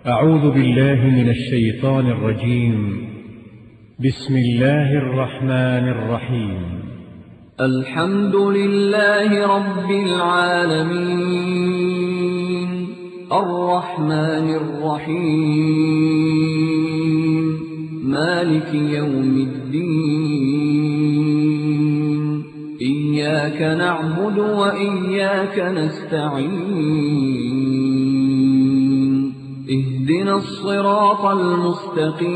أعوذ بالله من الشيطان الرجيم. بسم الله الرحمن الرحيم. الحمد لله رب العالمين الرحمن الرحيم مالك يوم الدين إياك نعبد وإياك نستعين اهدنا الصراط المستقيم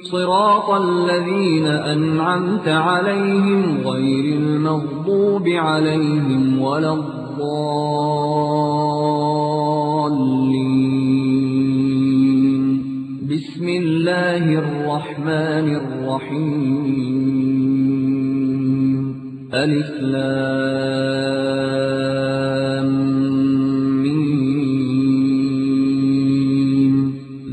صراط الذين أنعمت عليهم غير المغضوب عليهم ولا الضالين. بسم الله الرحمن الرحيم. ألف لام ميم.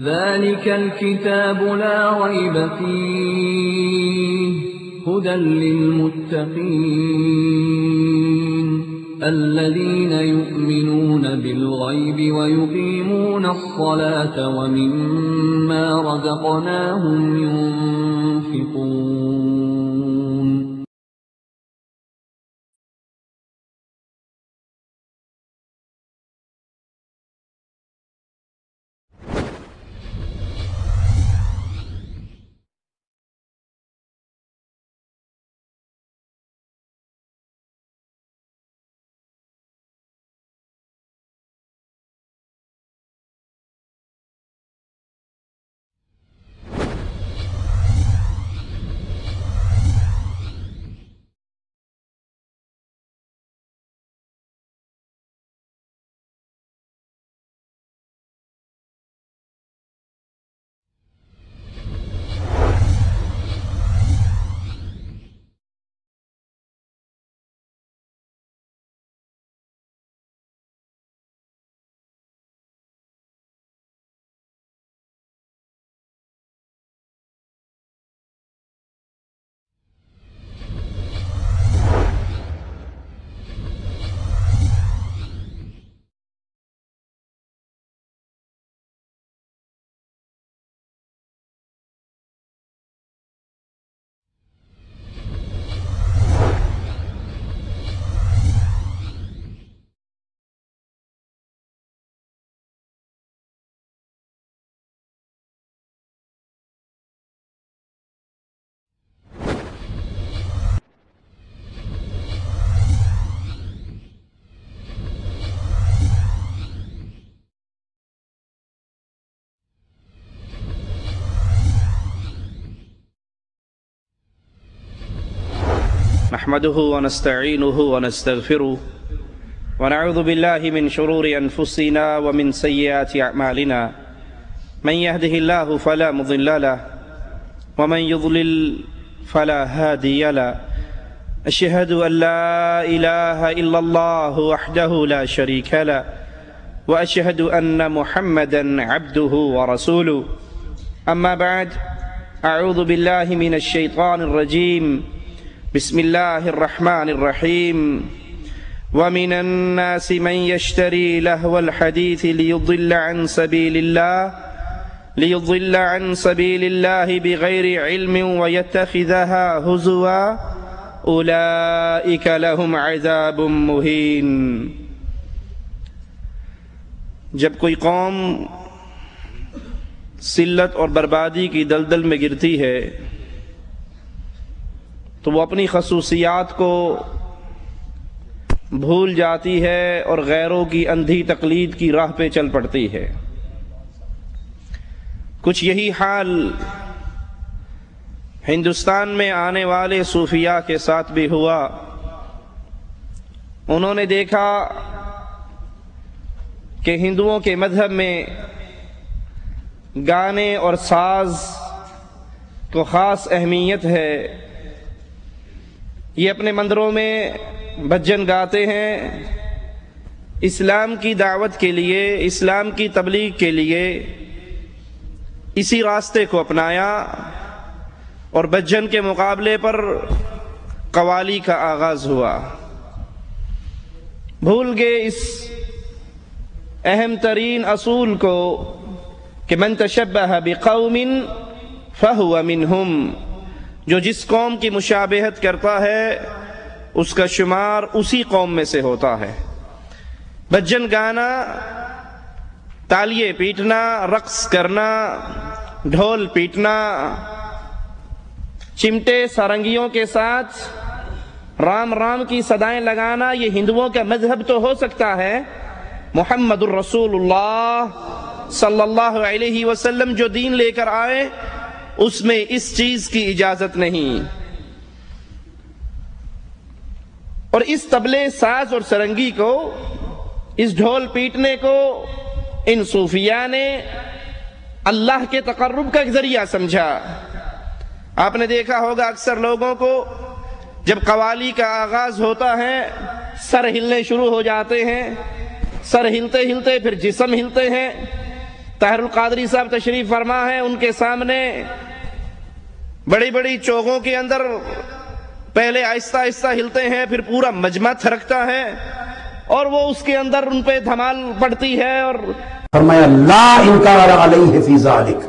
ذلك الكتاب لا ريب فيه هدى للمتقين الذين يؤمنون بالغيب ويقيمون الصلاة ومما رزقناهم ينفقون. نحمده ونستعينه ونستغفره ونعوذ بالله من شرور أنفسنا ومن سيئات أعمالنا من يهده الله فلا مضل له ومن يضلل فلا هادي له أشهد أن لا إله إلا الله وحده لا شريك له وأشهد أن محمدا عبده ورسوله. أما بعد أعوذ بالله من الشيطان الرجيم. بسم الله الرحمن الرحيم. ومن الناس من يشتري لهو الحديث ليضل عن سبيل الله بغير علم ويتخذها هزوا أولئك لهم عذاب مهين. جب کوئی قوم ذلت اور بربادی کی دلدل میں گرتی ہے تو وہ اپنی خصوصیات کو بھول جاتی ہے اور غیروں کی اندھی تقلید کی راہ پہ چل پڑتی ہے. کچھ یہی حال ہندوستان میں آنے والے صوفیاء کے ساتھ بھی ہوا. انہوں نے دیکھا کہ ہندوؤں کے مذہب میں گانے اور ساز کو خاص اہمیت ہے. یہ اپنے مندروں میں بھجن گاتے ہیں. اسلام کی دعوت کے لیے، اسلام کی تبلیغ کے لیے اسی راستے کو اپنایا اور بھجن کے مقابلے پر قوالی کا آغاز ہوا. بھول گئے اس اہم ترین اصول کو کہ من تشبہ بقوم فہو منہم، جو جس قوم کی مشابہت کرتا ہے اس کا شمار اسی قوم میں سے ہوتا ہے۔ بجن گانا، تالیے پیٹنا، رقص کرنا، ڈھول پیٹنا، چمٹے سارنگیوں کے ساتھ رام رام کی صدائیں لگانا، یہ ہندوؤں کا مذہب تو ہو سکتا ہے، محمد الرسول اللہ صلی اللہ علیہ وسلم جو دین لے کر آئے اس میں اس چیز کی اجازت نہیں۔ اور اس طبلے، ساز اور سرنگی کو، اس ڈھول پیٹنے کو ان صوفیاء نے اللہ کے تقرب کا ذریعہ سمجھا۔ آپ نے دیکھا ہوگا اکثر لوگوں کو جب قوالی کا آغاز ہوتا ہے سر ہلنے شروع ہو جاتے ہیں، سر ہلتے ہلتے پھر جسم ہلتے ہیں۔ طاہر القادری صاحب تشریف فرما ہے، ان کے سامنے بڑی بڑی چوغوں کے اندر پہلے آہستہ آہستہ ہلتے ہیں، پھر پورا مجمع تھرکتا ہے اور وہ اس کے اندر ان پہ دھمال پڑتی ہے۔ اور فرمایا لا انکار علیہ فی ذالک،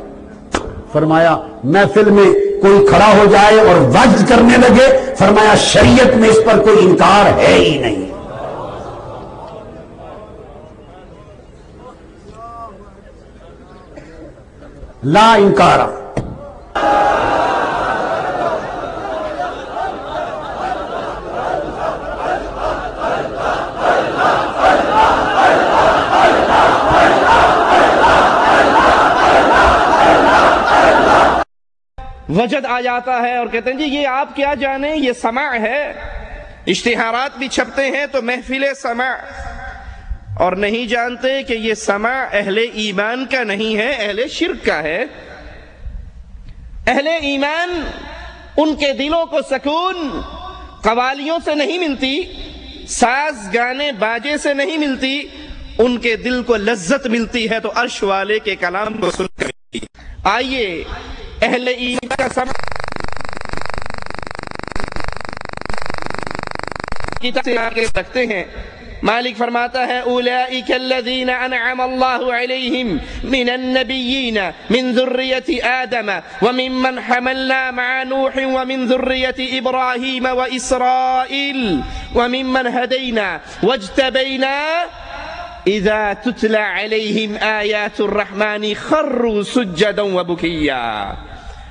فرمایا محفل میں کوئی کھڑا ہو جائے اور وجد کرنے لگے، فرمایا شریعت میں اس پر کوئی انکار ہے ہی نہیں۔ لا انکار۔ وجد آ جاتا ہے اور کہتے ہیں جی یہ آپ کیا جانیں، یہ سماع ہے۔ اشتہارات بھی چھپتے ہیں تو محفل سماع، اور نہیں جانتے کہ یہ سماع اہل ایمان کا نہیں ہے، اہل شرک کا ہے۔ اہل ایمان ان کے دلوں کو سکون قوالیوں سے نہیں ملتی، ساز گانے باجے سے نہیں ملتی، ان کے دل کو لذت ملتی ہے تو عرش والے کے کلام کو سن کر ملتی۔ آئیے اہل ایمان کا سماع رکھتے ہیں۔ مالک فرماتا ہے اولئک الذین انعم اللہ علیہم من النبیین من ذریۃ آدم وممن حملنا مع نوح ومن ذریۃ ابراہیم واسرائیل وممن ہدینا واجتبینا اذا تتلى علیہم آیات الرحمن خروا سجدا وبکیا۔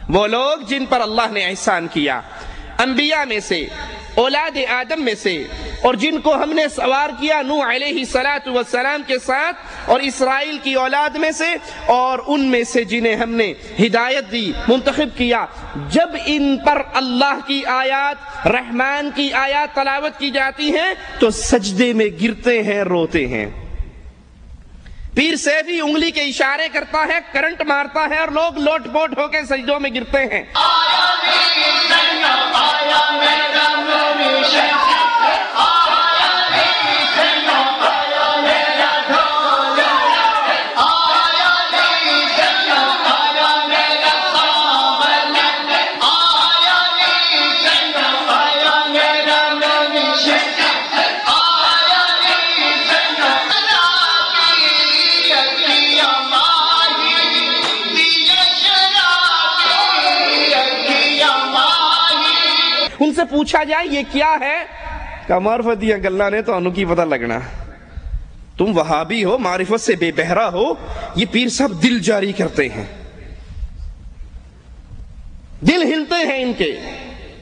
وہ لوگ جن پر اللہ نے احسان کیا، انبیاء میں سے، اولاد آدم میں سے، اور جن کو ہم نے سوار کیا نوح علیہ السلام کے ساتھ اور اسرائیل کی اولاد میں سے، اور ان میں سے جنہیں ہم نے ہدایت دی، منتخب کیا، جب ان پر اللہ کی آیات، رحمان کی آیات تلاوت کی جاتی ہیں تو سجدے میں گرتے ہیں، روتے ہیں۔ پیر سیفی انگلی کے اشارے کرتا ہے، کرنٹ مارتا ہے اور لوگ لوٹ پوٹ ہو کے سجدوں میں گرتے ہیں۔ ان سے پوچھا جائے یہ کیا ہے، کہ معرفت دیا گلہ نے تو انہوں کی پتہ لگنا، تم وہابی ہو، معرفت سے بے بہرا ہو۔ یہ پیر صاحب دل جاری کرتے ہیں، دل ہلتے ہیں ان کے۔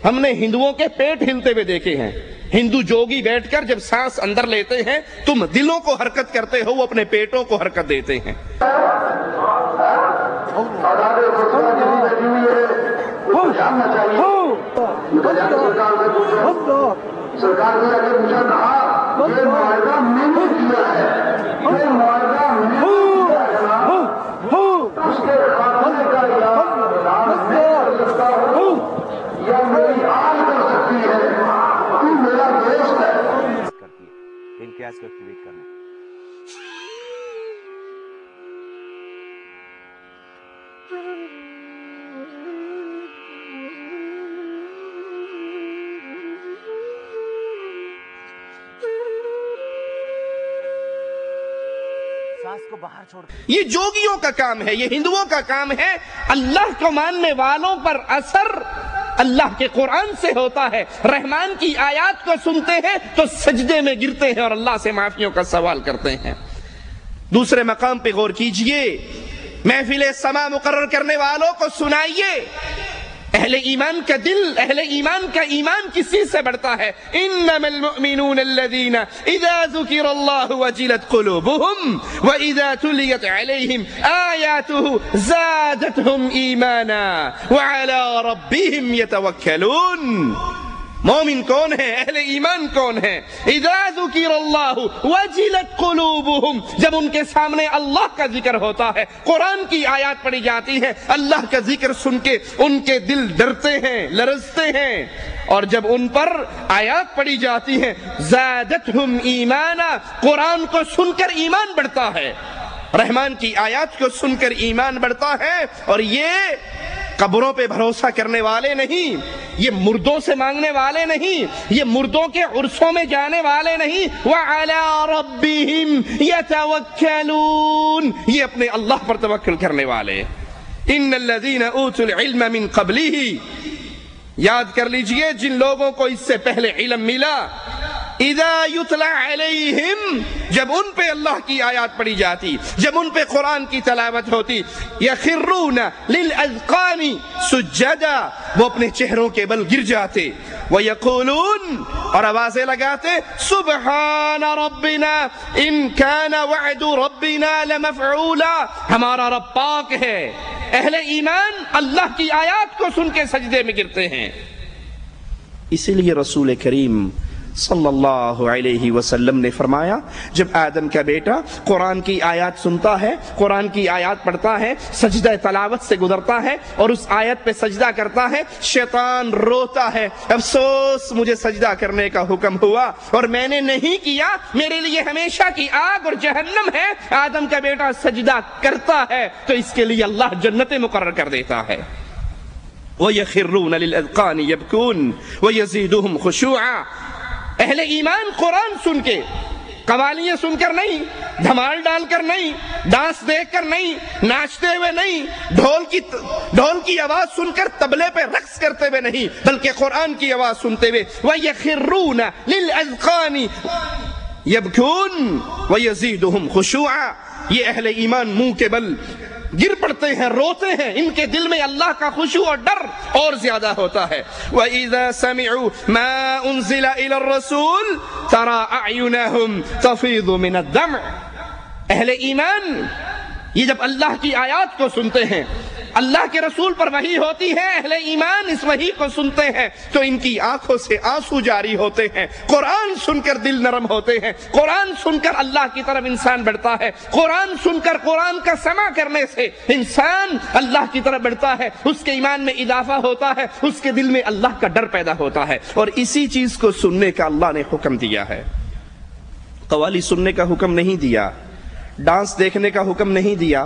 ہم نے ہندوؤں کے پیٹ ہلتے ہوئے دیکھے ہیں۔ ہندو جوگی بیٹھ کر جب سانس اندر لیتے ہیں تم دلوں کو حرکت کرتے ہو، وہ اپنے پیٹوں کو حرکت دیتے ہیں۔ سرکار نے اگر مجھے کہا یہ معاہدہ میں نے کیا ہے، یہ معاہدہ میں نے کیا ہے، اس کے خاتمے کا یا اعلان میں کر سکتا ہوں یا میری آن کر سکتی ہے، تو میرا دوست ہے۔ امتیاز کو ایکٹیویٹ کرنا۔ نماز کو باہر چھوڑ یہ جوگیوں کا کام ہے، یہ ہندوؤں کا کام ہے۔ اللہ کو ماننے والوں پر اثر اللہ کے قرآن سے ہوتا ہے۔ رحمان کی آیات کو سنتے ہیں تو سجدے میں گرتے ہیں اور اللہ سے معافیوں کا سوال کرتے ہیں۔ دوسرے مقام پہ غور کیجئے، محفل سما مقرر کرنے والوں کو سنائیے، اہل ایمان کا دل، اہل ایمان کا ایمان کس چیز سے بڑھتا ہے؟ انما المؤمنون الذين اذا ذكر الله وجلت قلوبهم واذا تليت عليهم آياته زادتهم ایمانا وعلى ربهم يتوکلون۔ مومن کون ہے؟ اہل ایمان کون ہے؟ اذا ذکر اللہ وجلت قلوبہم، جب ان کے سامنے اللہ کا ذکر ہوتا ہے، قرآن کی آیات پڑھی جاتی ہے، اللہ کا ذکر سن کے ان کے دل ڈرتے ہیں، لرزتے ہیں، اور جب ان پر آیات پڑھی جاتی ہیں زادتہم ایمانا، قرآن کو سن کر ایمان بڑھتا ہے، رحمان کی آیات کو سن کر ایمان بڑھتا ہے۔ اور یہ قبروں پہ بھروسہ کرنے والے نہیں، یہ مردوں سے مانگنے والے نہیں، یہ مردوں کے عرصوں میں جانے والے نہیں، وَعَلَىٰ رَبِّهِمْ يَتَوَكَّلُونَ، یہ اپنے اللہ پر توکل کرنے والے۔ إِنَّ الَّذِينَ أُوتُوا الْعِلْمَ مِنْ قَبْلِهِ، یاد کر لیجئے جن لوگوں کو اس سے پہلے علم ملا، اذا یتلا علیہم، جب ان پہ اللہ کی آیات پڑھی جاتی، جب ان پہ قرآن کی تلاوت ہوتی، یخرون للاذقان سجدا، وہ اپنے چہروں کے بل گر جاتے، ویقولون، اور آوازیں لگاتے، سبحان ربنا ان کان وعد ربنا لمفعولا، ہمارا رب پاک ہے۔ اہل ایمان اللہ کی آیات کو سن کے سجدے میں گرتے ہیں۔ اسی لیے رسول کریم صلی اللہ علیہ وسلم نے فرمایا، جب آدم کا بیٹا قرآن کی آیات سنتا ہے، قرآن کی آیات پڑھتا ہے، سجدہ تلاوت سے گزرتا ہے اور اس آیت پہ سجدہ کرتا ہے، شیطان روتا ہے، افسوس مجھے سجدہ کرنے کا حکم ہوا اور میں نے نہیں کیا، میرے لیے ہمیشہ کی آگ اور جہنم ہے۔ آدم کا بیٹا سجدہ کرتا ہے تو اس کے لیے اللہ جنت مقرر کر دیتا ہے۔ وَيَخِرُّونَ لِلْأَذْقَانِ يَبْكُونَ وَيَزِيدُهُمْ خُشُوعًا، اہل ایمان قرآن سن کے، قوالیاں سن کر نہیں، دھمال ڈال کر نہیں، ڈانس دیکھ کر نہیں، ناچتے ہوئے نہیں، ڈھول کی آواز سن کر تبلے پہ رقص کرتے ہوئے نہیں، بلکہ قرآن کی آواز سنتے ہوئے، وَيَخِرُّونَ لِلْأَذْقَانِ يَبْكُونَ وَيَزِيدُهُمْ خُشُوعًا، یہ اہل ایمان منہ کے بل گر پڑتے ہیں، روتے ہیں، ان کے دل میں اللہ کا خشوع اور ڈر اور زیادہ ہوتا ہے۔ وَإِذَا سَمِعُوا مَا أُنزِلَ إِلَى الرَّسُولِ تَرَىٰ أَعْيُنَهُمْ تَفِيضُ مِنَ الدَّمْعِ، اہل ایمان یہ جب اللہ کی آیات کو سنتے ہیں، اللہ کے رسول پر وحی ہوتی ہے، اہل ایمان اس وحی کو سنتے ہیں تو ان کی آنکھوں سے آنسو جاری ہوتے ہیں، قرآن سن کر دل نرم ہوتے ہیں، قرآن سن کر اللہ کی طرف انسان بڑھتا ہے، قرآن سن کر قرآن کا سماع کرنے سے انسان اللہ کی طرف بڑھتا ہے، اس کے ایمان میں اضافہ ہوتا ہے، اس کے دل میں اللہ کا ڈر پیدا ہوتا ہے۔ اور اسی چیز کو سننے کا اللہ نے حکم دیا ہے، قوالی سننے کا حکم نہیں دیا، ڈانس دیکھنے کا حکم نہیں دیا،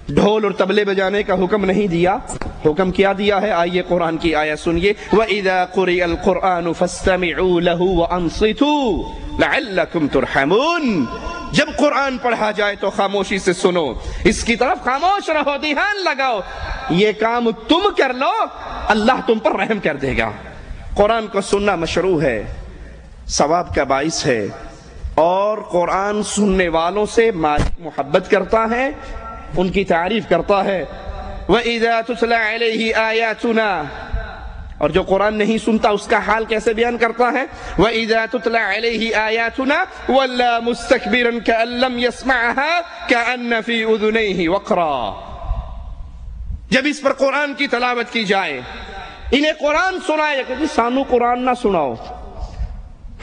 ڈھول اور طبلے بجانے کا حکم نہیں دیا۔ حکم کیا دیا ہے؟ آئیے قرآن کی آیت سنیے، وَإِذَا قُرِئَ الْقُرْآنُ فَاسْتَمِعُوا لَهُ وَأَنصِتُوا لَعَلَّكُمْ تُرْحَمُونَ، جب قرآن پڑھا جائے تو خاموشی سے سنو، اس کی طرف خاموش رہو، دھیان لگاؤ، یہ کام تم کر لو اللہ تم پر رحم کر دے گا۔ قرآن کو سننا مشروع ہے، ثواب کا باعث ہے، اور قرآن سننے والوں سے مالک محبت کرتا ہے، ان کی تعریف کرتا ہے۔ وَإِذَا تُتْلَى عَلَيْهِ آيَاتُنَا، اور جو قرآن نہیں سنتا اس کا حال کیسے بیان کرتا ہے؟ وَإِذَا تُتْلَى عَلَيْهِ آيَاتُنَا وَلَّا مُسْتَكْبِرًا كَأَن لَّمْ يَسْمَعْهَا كَأَنَّ فِي أُذُنَيْهِ وَقْرًا، جب اس پر قرآن کی تلاوت کی جائے، انہیں قرآن سنائے کہ سانو قرآن نہ سناؤ،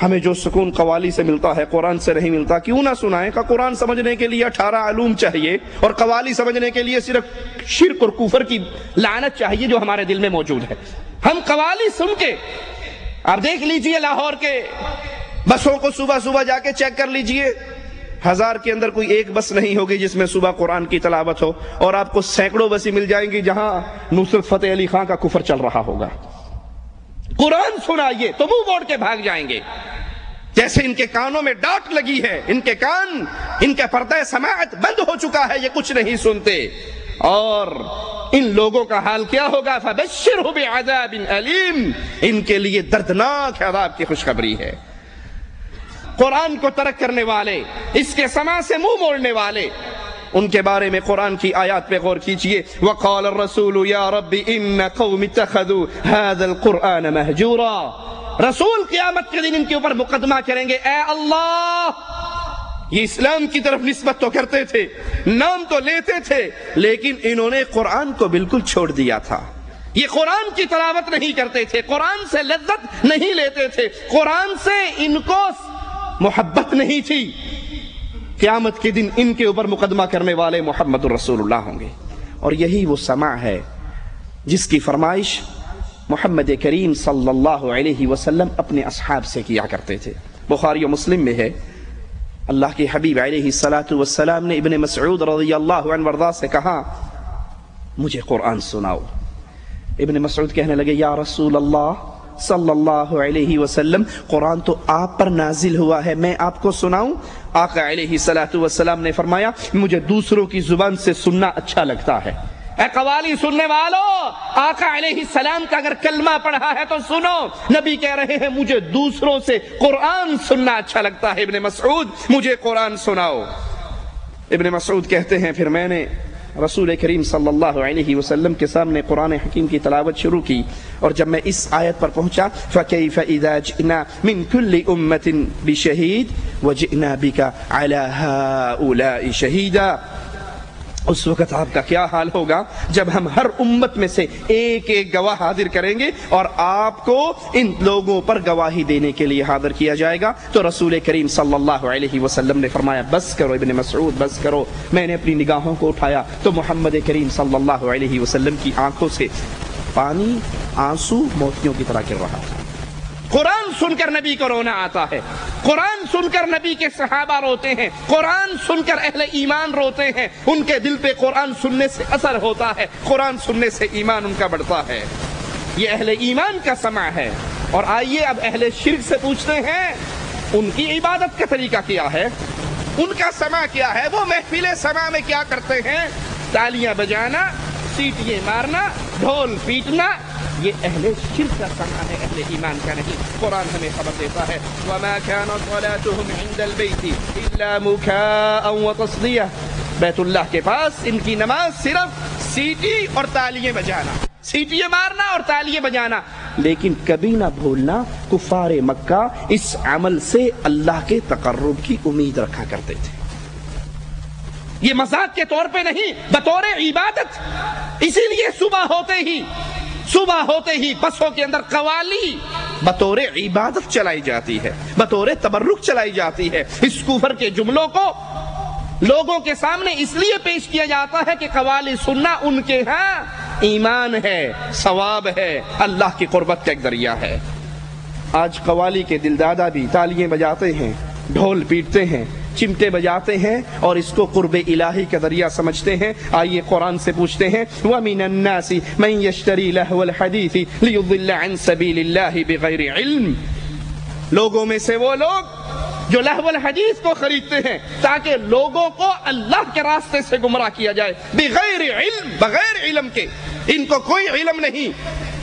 ہمیں جو سکون قوالی سے ملتا ہے قرآن سے نہیں ملتا، کیوں نہ سنائیں؟ کہ قرآن سمجھنے کے لیے 18 علوم چاہیے اور قوالی سمجھنے کے لیے صرف شرک اور کفر کی لعنت چاہیے جو ہمارے دل میں موجود ہے۔ ہم قوالی سن کے، آپ دیکھ لیجئے لاہور کے بسوں کو صبح صبح جا کے چیک کر لیجئے، 1000 کے اندر کوئی ایک بس نہیں ہوگی جس میں صبح قرآن کی تلاوت ہو، اور آپ کو سینکڑوں بسیں مل جائیں گی جہاں نصرت فتح علی خان کا کفر چل رہا ہوگا۔ قرآن سنائیے تو منہ موڑ کے بھاگ جائیں گے۔ جیسے ان کے کانوں میں ڈاٹ لگی ہے، ان کے کان، ان کا پردہ سماعت بند ہو چکا ہے، یہ کچھ نہیں سنتے۔ اور ان لوگوں کا حال کیا ہوگا؟ فَبَشِّرْهُ بِعَذَابٍ أَلِيمٍ، ان کے لیے دردناک عذاب کی خوشخبری ہے۔ قرآن کو ترک کرنے والے، اس کے سماع سے منہ موڑنے والے، ان کے بارے میں قرآن کی آیات پہ غور کیجئے۔ وَقَالَ الرَّسُولُ يَا رَبِّ إِنَّ قَوْمِ اتَّخَذُوا هَذَا الْقُرْآنَ مَهْجُورًا، رسول قیامت کے دن ان کے اوپر مقدمہ کریں گے، اے اللہ، یہ اسلام کی طرف نسبت تو کرتے تھے، نام تو لیتے تھے، لیکن انہوں نے قرآن کو بالکل چھوڑ دیا تھا۔ یہ قرآن کی تلاوت نہیں کرتے تھے، قرآن سے لذت نہیں لیتے تھے، قرآن سے ان کو محبت نہیں تھی۔ قیامت کے دن ان کے اوپر مقدمہ کرنے والے محمد الرسول اللہ ہوں گے۔ اور یہی وہ سماع ہے جس کی فرمائش محمد کریم صلی اللہ علیہ وسلم اپنے اصحاب سے کیا کرتے تھے۔ بخاری و مسلم میں ہے، اللہ کے حبیب علیہ الصلاۃ والسلام نے ابن مسعود رضی اللہ عنہ وارضاہ سے کہا، مجھے قرآن سناؤ۔ ابن مسعود کہنے لگے، یا رسول اللہ صلی اللہ علیہ وسلم، قرآن تو آپ پر نازل ہوا ہے، میں آپ کو سناؤں؟ آقا علیہ الصلاۃ والسلام نے فرمایا، مجھے دوسروں کی زبان سے سننا اچھا لگتا ہے۔ اے قوالی سننے والوں، آقا علیہ السلام کا اگر کلمہ پڑھا ہے تو سنو۔ نبی کہہ رہے ہیں مجھے دوسروں سے قرآن سننا اچھا لگتا ہے، ابن مسعود مجھے قرآن سناؤ۔ ابن مسعود کہتے ہیں پھر میں نے رسول کریم صلی اللہ علیہ وسلم کے سامنے قرآن حکیم کی تلاوت شروع کی، اور جب میں اس آیت پر پہنچا، فَكَيْفَ إِذَا جِئْنَا مِن كُلِّ أُمَّةٍ بِشَهِيدٍ وَجِئْنَا بِكَ عَلَى هَؤُلَاءِ شَهِيدًا، اس وقت آپ کا کیا حال ہوگا جب ہم ہر امت میں سے ایک ایک گواہ حاضر کریں گے اور آپ کو ان لوگوں پر گواہی دینے کے لیے حاضر کیا جائے گا۔ تو رسول کریم صلی اللہ علیہ وسلم نے فرمایا، بس کرو ابن مسعود، بس کرو۔ میں نے اپنی نگاہوں کو اٹھایا تو محمد کریم صلی اللہ علیہ وسلم کی آنکھوں سے پانی، آنسو موتیوں کی طرح گر رہا تھا۔ قرآن سن کر نبی کو رونا آتا ہے، قرآن سن کر نبی کے صحابہ روتے ہیں، قرآن سن کر اہل ایمان روتے ہیں، ان کے دل پہ قرآن سننے سے اثر ہوتا ہے، قرآن سننے سے ایمان ان کا بڑھتا ہے۔ یہ اہل ایمان کا سماع ہے۔ اور آئیے اب اہل شرک سے پوچھتے ہیں، ان کی عبادت کا طریقہ کیا ہے، ان کا سماع کیا ہے، وہ محفل سماع میں کیا کرتے ہیں؟ تالیاں بجانا، سیٹیاں مارنا، ڈھول پیٹنا، یہ اہل شرک کا سماع ہے، اہل ایمان کا نہیں۔ قرآن ہمیں خبر دیتا ہے، وَمَا كَانَ صَلَاتُهُمْ عِنْدَ الْبَيْتِ إِلَّا مُكَاءً وَتَصْدِيَةً، بیت اللہ کے پاس ان کی نماز صرف سیٹی اور تالیاں بجانا، سیٹیاں مارنا اور تالیاں بجانا، لیکن کبھی نہ بھولنا کفار مکہ اس عمل سے اللہ کے تقرب کی امید رکھا کرتے تھے۔ یہ مذاق کے طور پہ نہیں، بطور عبادت۔ اسی لیے صبح ہوتے ہی بسوں کے اندر قوالی بطور عبادت چلائی جاتی ہے، بطور تبرک چلائی جاتی ہے۔ اس کفر کے جملوں کو لوگوں کے سامنے اس لیے پیش کیا جاتا ہے کہ قوالی سننا ان کے ہاں ایمان ہے، ثواب ہے، اللہ کی قربت کا ایک ذریعہ ہے۔ آج قوالی کے دلدادہ بھی تالیاں بجاتے ہیں، ڈھول پیٹتے ہیں، چمٹے بجاتے ہیں اور اس کو قرب الہی کا ذریعہ سمجھتے ہیں۔ آئیے قرآن سے پوچھتے ہیں، وَمِنَ النَّاسِ مَن يَشْتَرِي لَهْوَ الْحَدِيثِ لِيُضِلَّ عَن سَبِيلِ اللَّهِ بِغَيْرِ عِلْمٍ، لوگوں میں سے وہ لوگ جو لہو الحدیث کو خریدتے ہیں تاکہ لوگوں کو اللہ کے راستے سے گمراہ کیا جائے، بغیر علم، بغیر علم کے، ان کو کوئی علم نہیں۔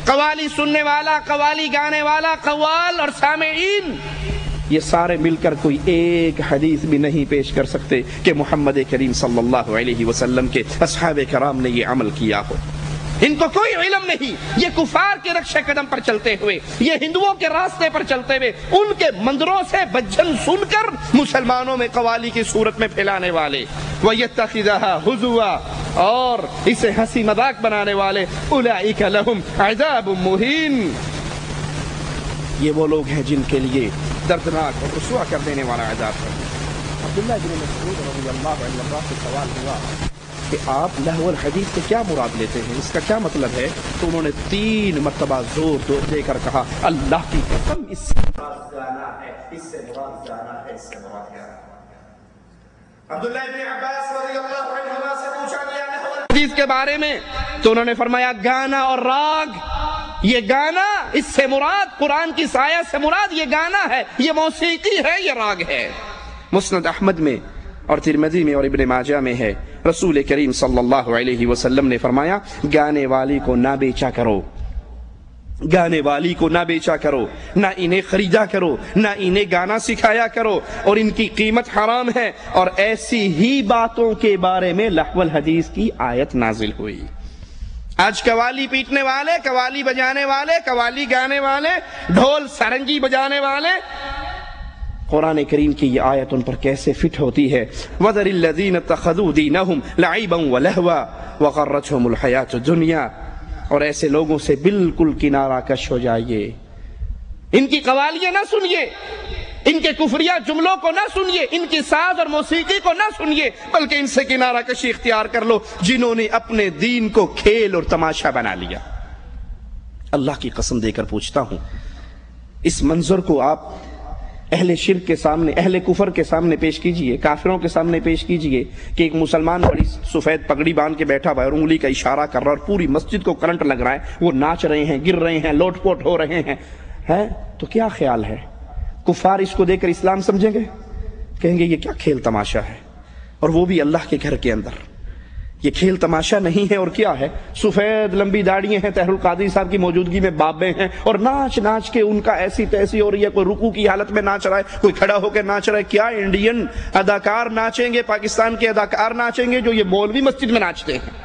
قوالی سننے والا، قوالی گانے والا، قوال اور سامعین، یہ سارے مل کر کوئی ایک حدیث بھی نہیں پیش کر سکتے کہ محمد کریم صلی اللہ علیہ وسلم کے اصحاب کرام نے یہ عمل کیا ہو۔ ان کو کوئی علم نہیں۔ یہ کفار کے رکشے قدم پر چلتے ہوئے، یہ ہندوؤں کے راستے پر چلتے ہوئے، ان کے مندروں سے بجن سن کر مسلمانوں میں قوالی کی صورت میں پھیلانے والے، وَيَتَّخِذَهَا هُزُوًا، اور اسے ہنسی مذاق بنانے والے، أُولَئِكَ لَهُمْ عَذَابٌ مُهِينٌ، یہ وہ لوگ ہیں جن کے لیے دردناک اور رسوا کر دینے والا عذاب ہے۔ عبداللہ بن مسعود رضی اللہ عنہ سے سوال ہوا کہ آپ لہو الحدیث سے کیا مراد لیتے ہیں، اس کا کیا مطلب ہے؟ تو انہوں نے 3 مرتبہ زور دے کر کہا، اللہ کی قسم اس سے مراد گانا ہے، اس سے مراد گانا ہے، اس سے مراد گانا ہے۔ عبداللہ بن عباس رضی اللہ عنہما سے پوچھا گیا لہو الحدیث کے بارے میں، تو انہوں نے فرمایا گانا اور راگ، یہ گانا اس سے مراد قرآن کی سایہ سے مراد یہ گانا ہے، یہ موسیقی ہے، یہ راگ ہے۔ مسند احمد میں اور ترمذی میں اور ابن ماجہ میں ہے، رسول کریم صلی اللہ علیہ وسلم نے فرمایا گانے والی کو نہ بیچا کرو، گانے والی کو نہ بیچا کرو، نہ انہیں خریدا کرو، نہ انہیں گانا سکھایا کرو، اور ان کی قیمت حرام ہے۔ اور ایسی ہی باتوں کے بارے میں لہو الحدیث کی آیت نازل ہوئی۔ آج قوالی پیٹنے والے، قوالی بجانے والے، قوالی گانے والے، ڈھول سرنگی بجانے والے، قرآن کریم کی یہ آیت ان پر کیسے فٹ ہوتی ہے؟ وَذَرِ الَّذِينَ اتَّخَذُوا دِينَهُمْ لَعِبًا وَلَهْوًا وَغَرَّتْهُمُ الْحَيَاةُ الدُّنْيَا، اور ایسے لوگوں سے بالکل کنارہ کش ہو جائیے، ان کی قوالیاں نہ سنیے، ان کے کفریہ جملوں کو نہ سنیے، ان کی ساز اور موسیقی کو نہ سنیے، بلکہ ان سے کنارہ کشی اختیار کر لو جنہوں نے اپنے دین کو کھیل اور تماشا بنا لیا۔ اللہ کی قسم دے کر پوچھتا ہوں، اس منظر کو آپ اہل شرک کے سامنے، اہل کفر کے سامنے پیش کیجئے، کافروں کے سامنے پیش کیجئے کہ ایک مسلمان بڑی سفید پگڑی باندھ کے بیٹھا ہوا ہے اور انگلی کا اشارہ کر رہا ہے اور پوری مسجد کو کرنٹ لگ رہا ہے، وہ ناچ رہے ہیں، گر رہے ہیں، لوٹ پوٹ ہو رہے ہیں، تو کیا خیال ہے؟ کفار اس کو دیکھ کر اسلام سمجھیں گے؟ کہیں گے یہ کیا کھیل تماشا ہے، اور وہ بھی اللہ کے گھر کے اندر۔ یہ کھیل تماشا نہیں ہے اور کیا ہے؟ سفید لمبی داڑیاں ہیں، طاہر القادری صاحب کی موجودگی میں بابے ہیں، اور ناچ ناچ کے ان کا ایسی تیسی ہو رہی ہے، کوئی رکوع کی حالت میں ناچ رہا ہے، کوئی کھڑا ہو کے ناچ رہا ہے۔ کیا انڈین اداکار ناچیں گے، پاکستان کے اداکار ناچیں گے جو یہ مولوی مسجد میں ناچتے ہیں؟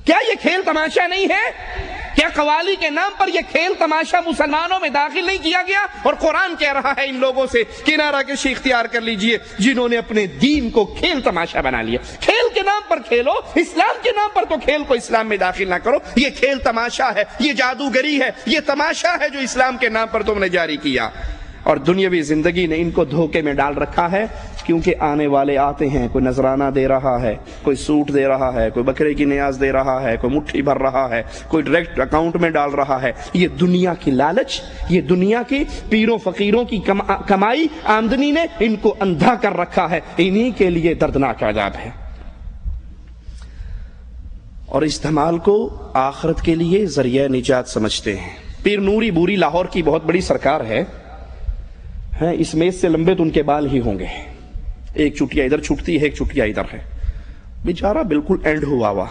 کیا یہ کھیل تماشا نہیں ہے؟ کیا قوالی کے نام پر یہ کھیل تماشا مسلمانوں میں داخل نہیں کیا گیا؟ اور قرآن کہہ رہا ہے ان لوگوں سے کنارہ کشی اختیار کر لیجئے جنہوں نے اپنے دین کو کھیل تماشا بنا لیا۔ کھیل کے نام پر کھیلو، اسلام کے نام پر تو کھیل کو اسلام میں داخل نہ کرو۔ یہ کھیل تماشا ہے، یہ جادوگری ہے، یہ تماشا ہے جو اسلام کے نام پر تم نے جاری کیا۔ اور دنیاوی زندگی نے ان کو دھوکے میں ڈال رکھا ہے، کیونکہ آنے والے آتے ہیں، کوئی نذرانہ دے رہا ہے، کوئی سوٹ دے رہا ہے، کوئی بکرے کی نیاز دے رہا ہے، کوئی مٹھی بھر رہا ہے، کوئی ڈائریکٹ اکاؤنٹ میں ڈال رہا ہے۔ یہ دنیا کی لالچ، یہ دنیا کی پیروں فقیروں کی کمائی آمدنی نے ان کو اندھا کر رکھا ہے، انہی کے لیے دردناک عذاب ہے۔ اور اس دھمال کو آخرت کے لیے ذریعہ نجات سمجھتے ہیں۔ پیر نوری بوری لاہور کی بہت بڑی سرکار ہے، اس میز سے لمبے تو ان کے بال ہی ہوں گے، ایک چٹیا ادھر چھٹتی ہے، ایک چٹیا ادھر ہے، بیچارہ بالکل اینڈ ہوا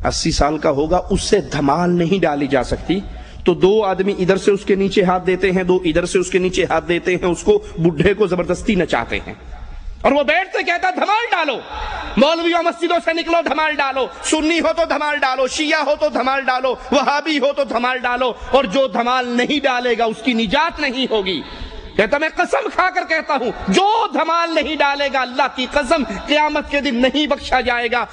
80 سال کا ہوگا، اس سے دھمال نہیں ڈالی جا سکتی، تو 2 آدمی ادھر سے اس کے نیچے ہاتھ دیتے ہیں، 2 ادھر سے اس کے نیچے ہاتھ دیتے ہیں، اس کو بڈھے کو زبردستی نچاتے ہیں، اور وہ بیٹھتے کہتا دھمال ڈالو، مولویوں مسجدوں سے نکلو دھمال ڈالو، سنی ہو تو دھمال ڈالو، شیعہ ہو تو دھمال ڈالو، وہابی ہو تو دھمال ڈالو، اور جو دھمال نہیں ڈالے گا اس کی نجات نہیں ہوگی۔ کہتا میں قسم کھا کر کہتا ہوں، جو دھمال نہیں ڈالے گا اللہ کی قسم قیامت کے دن نہیں بخشا جائے گا۔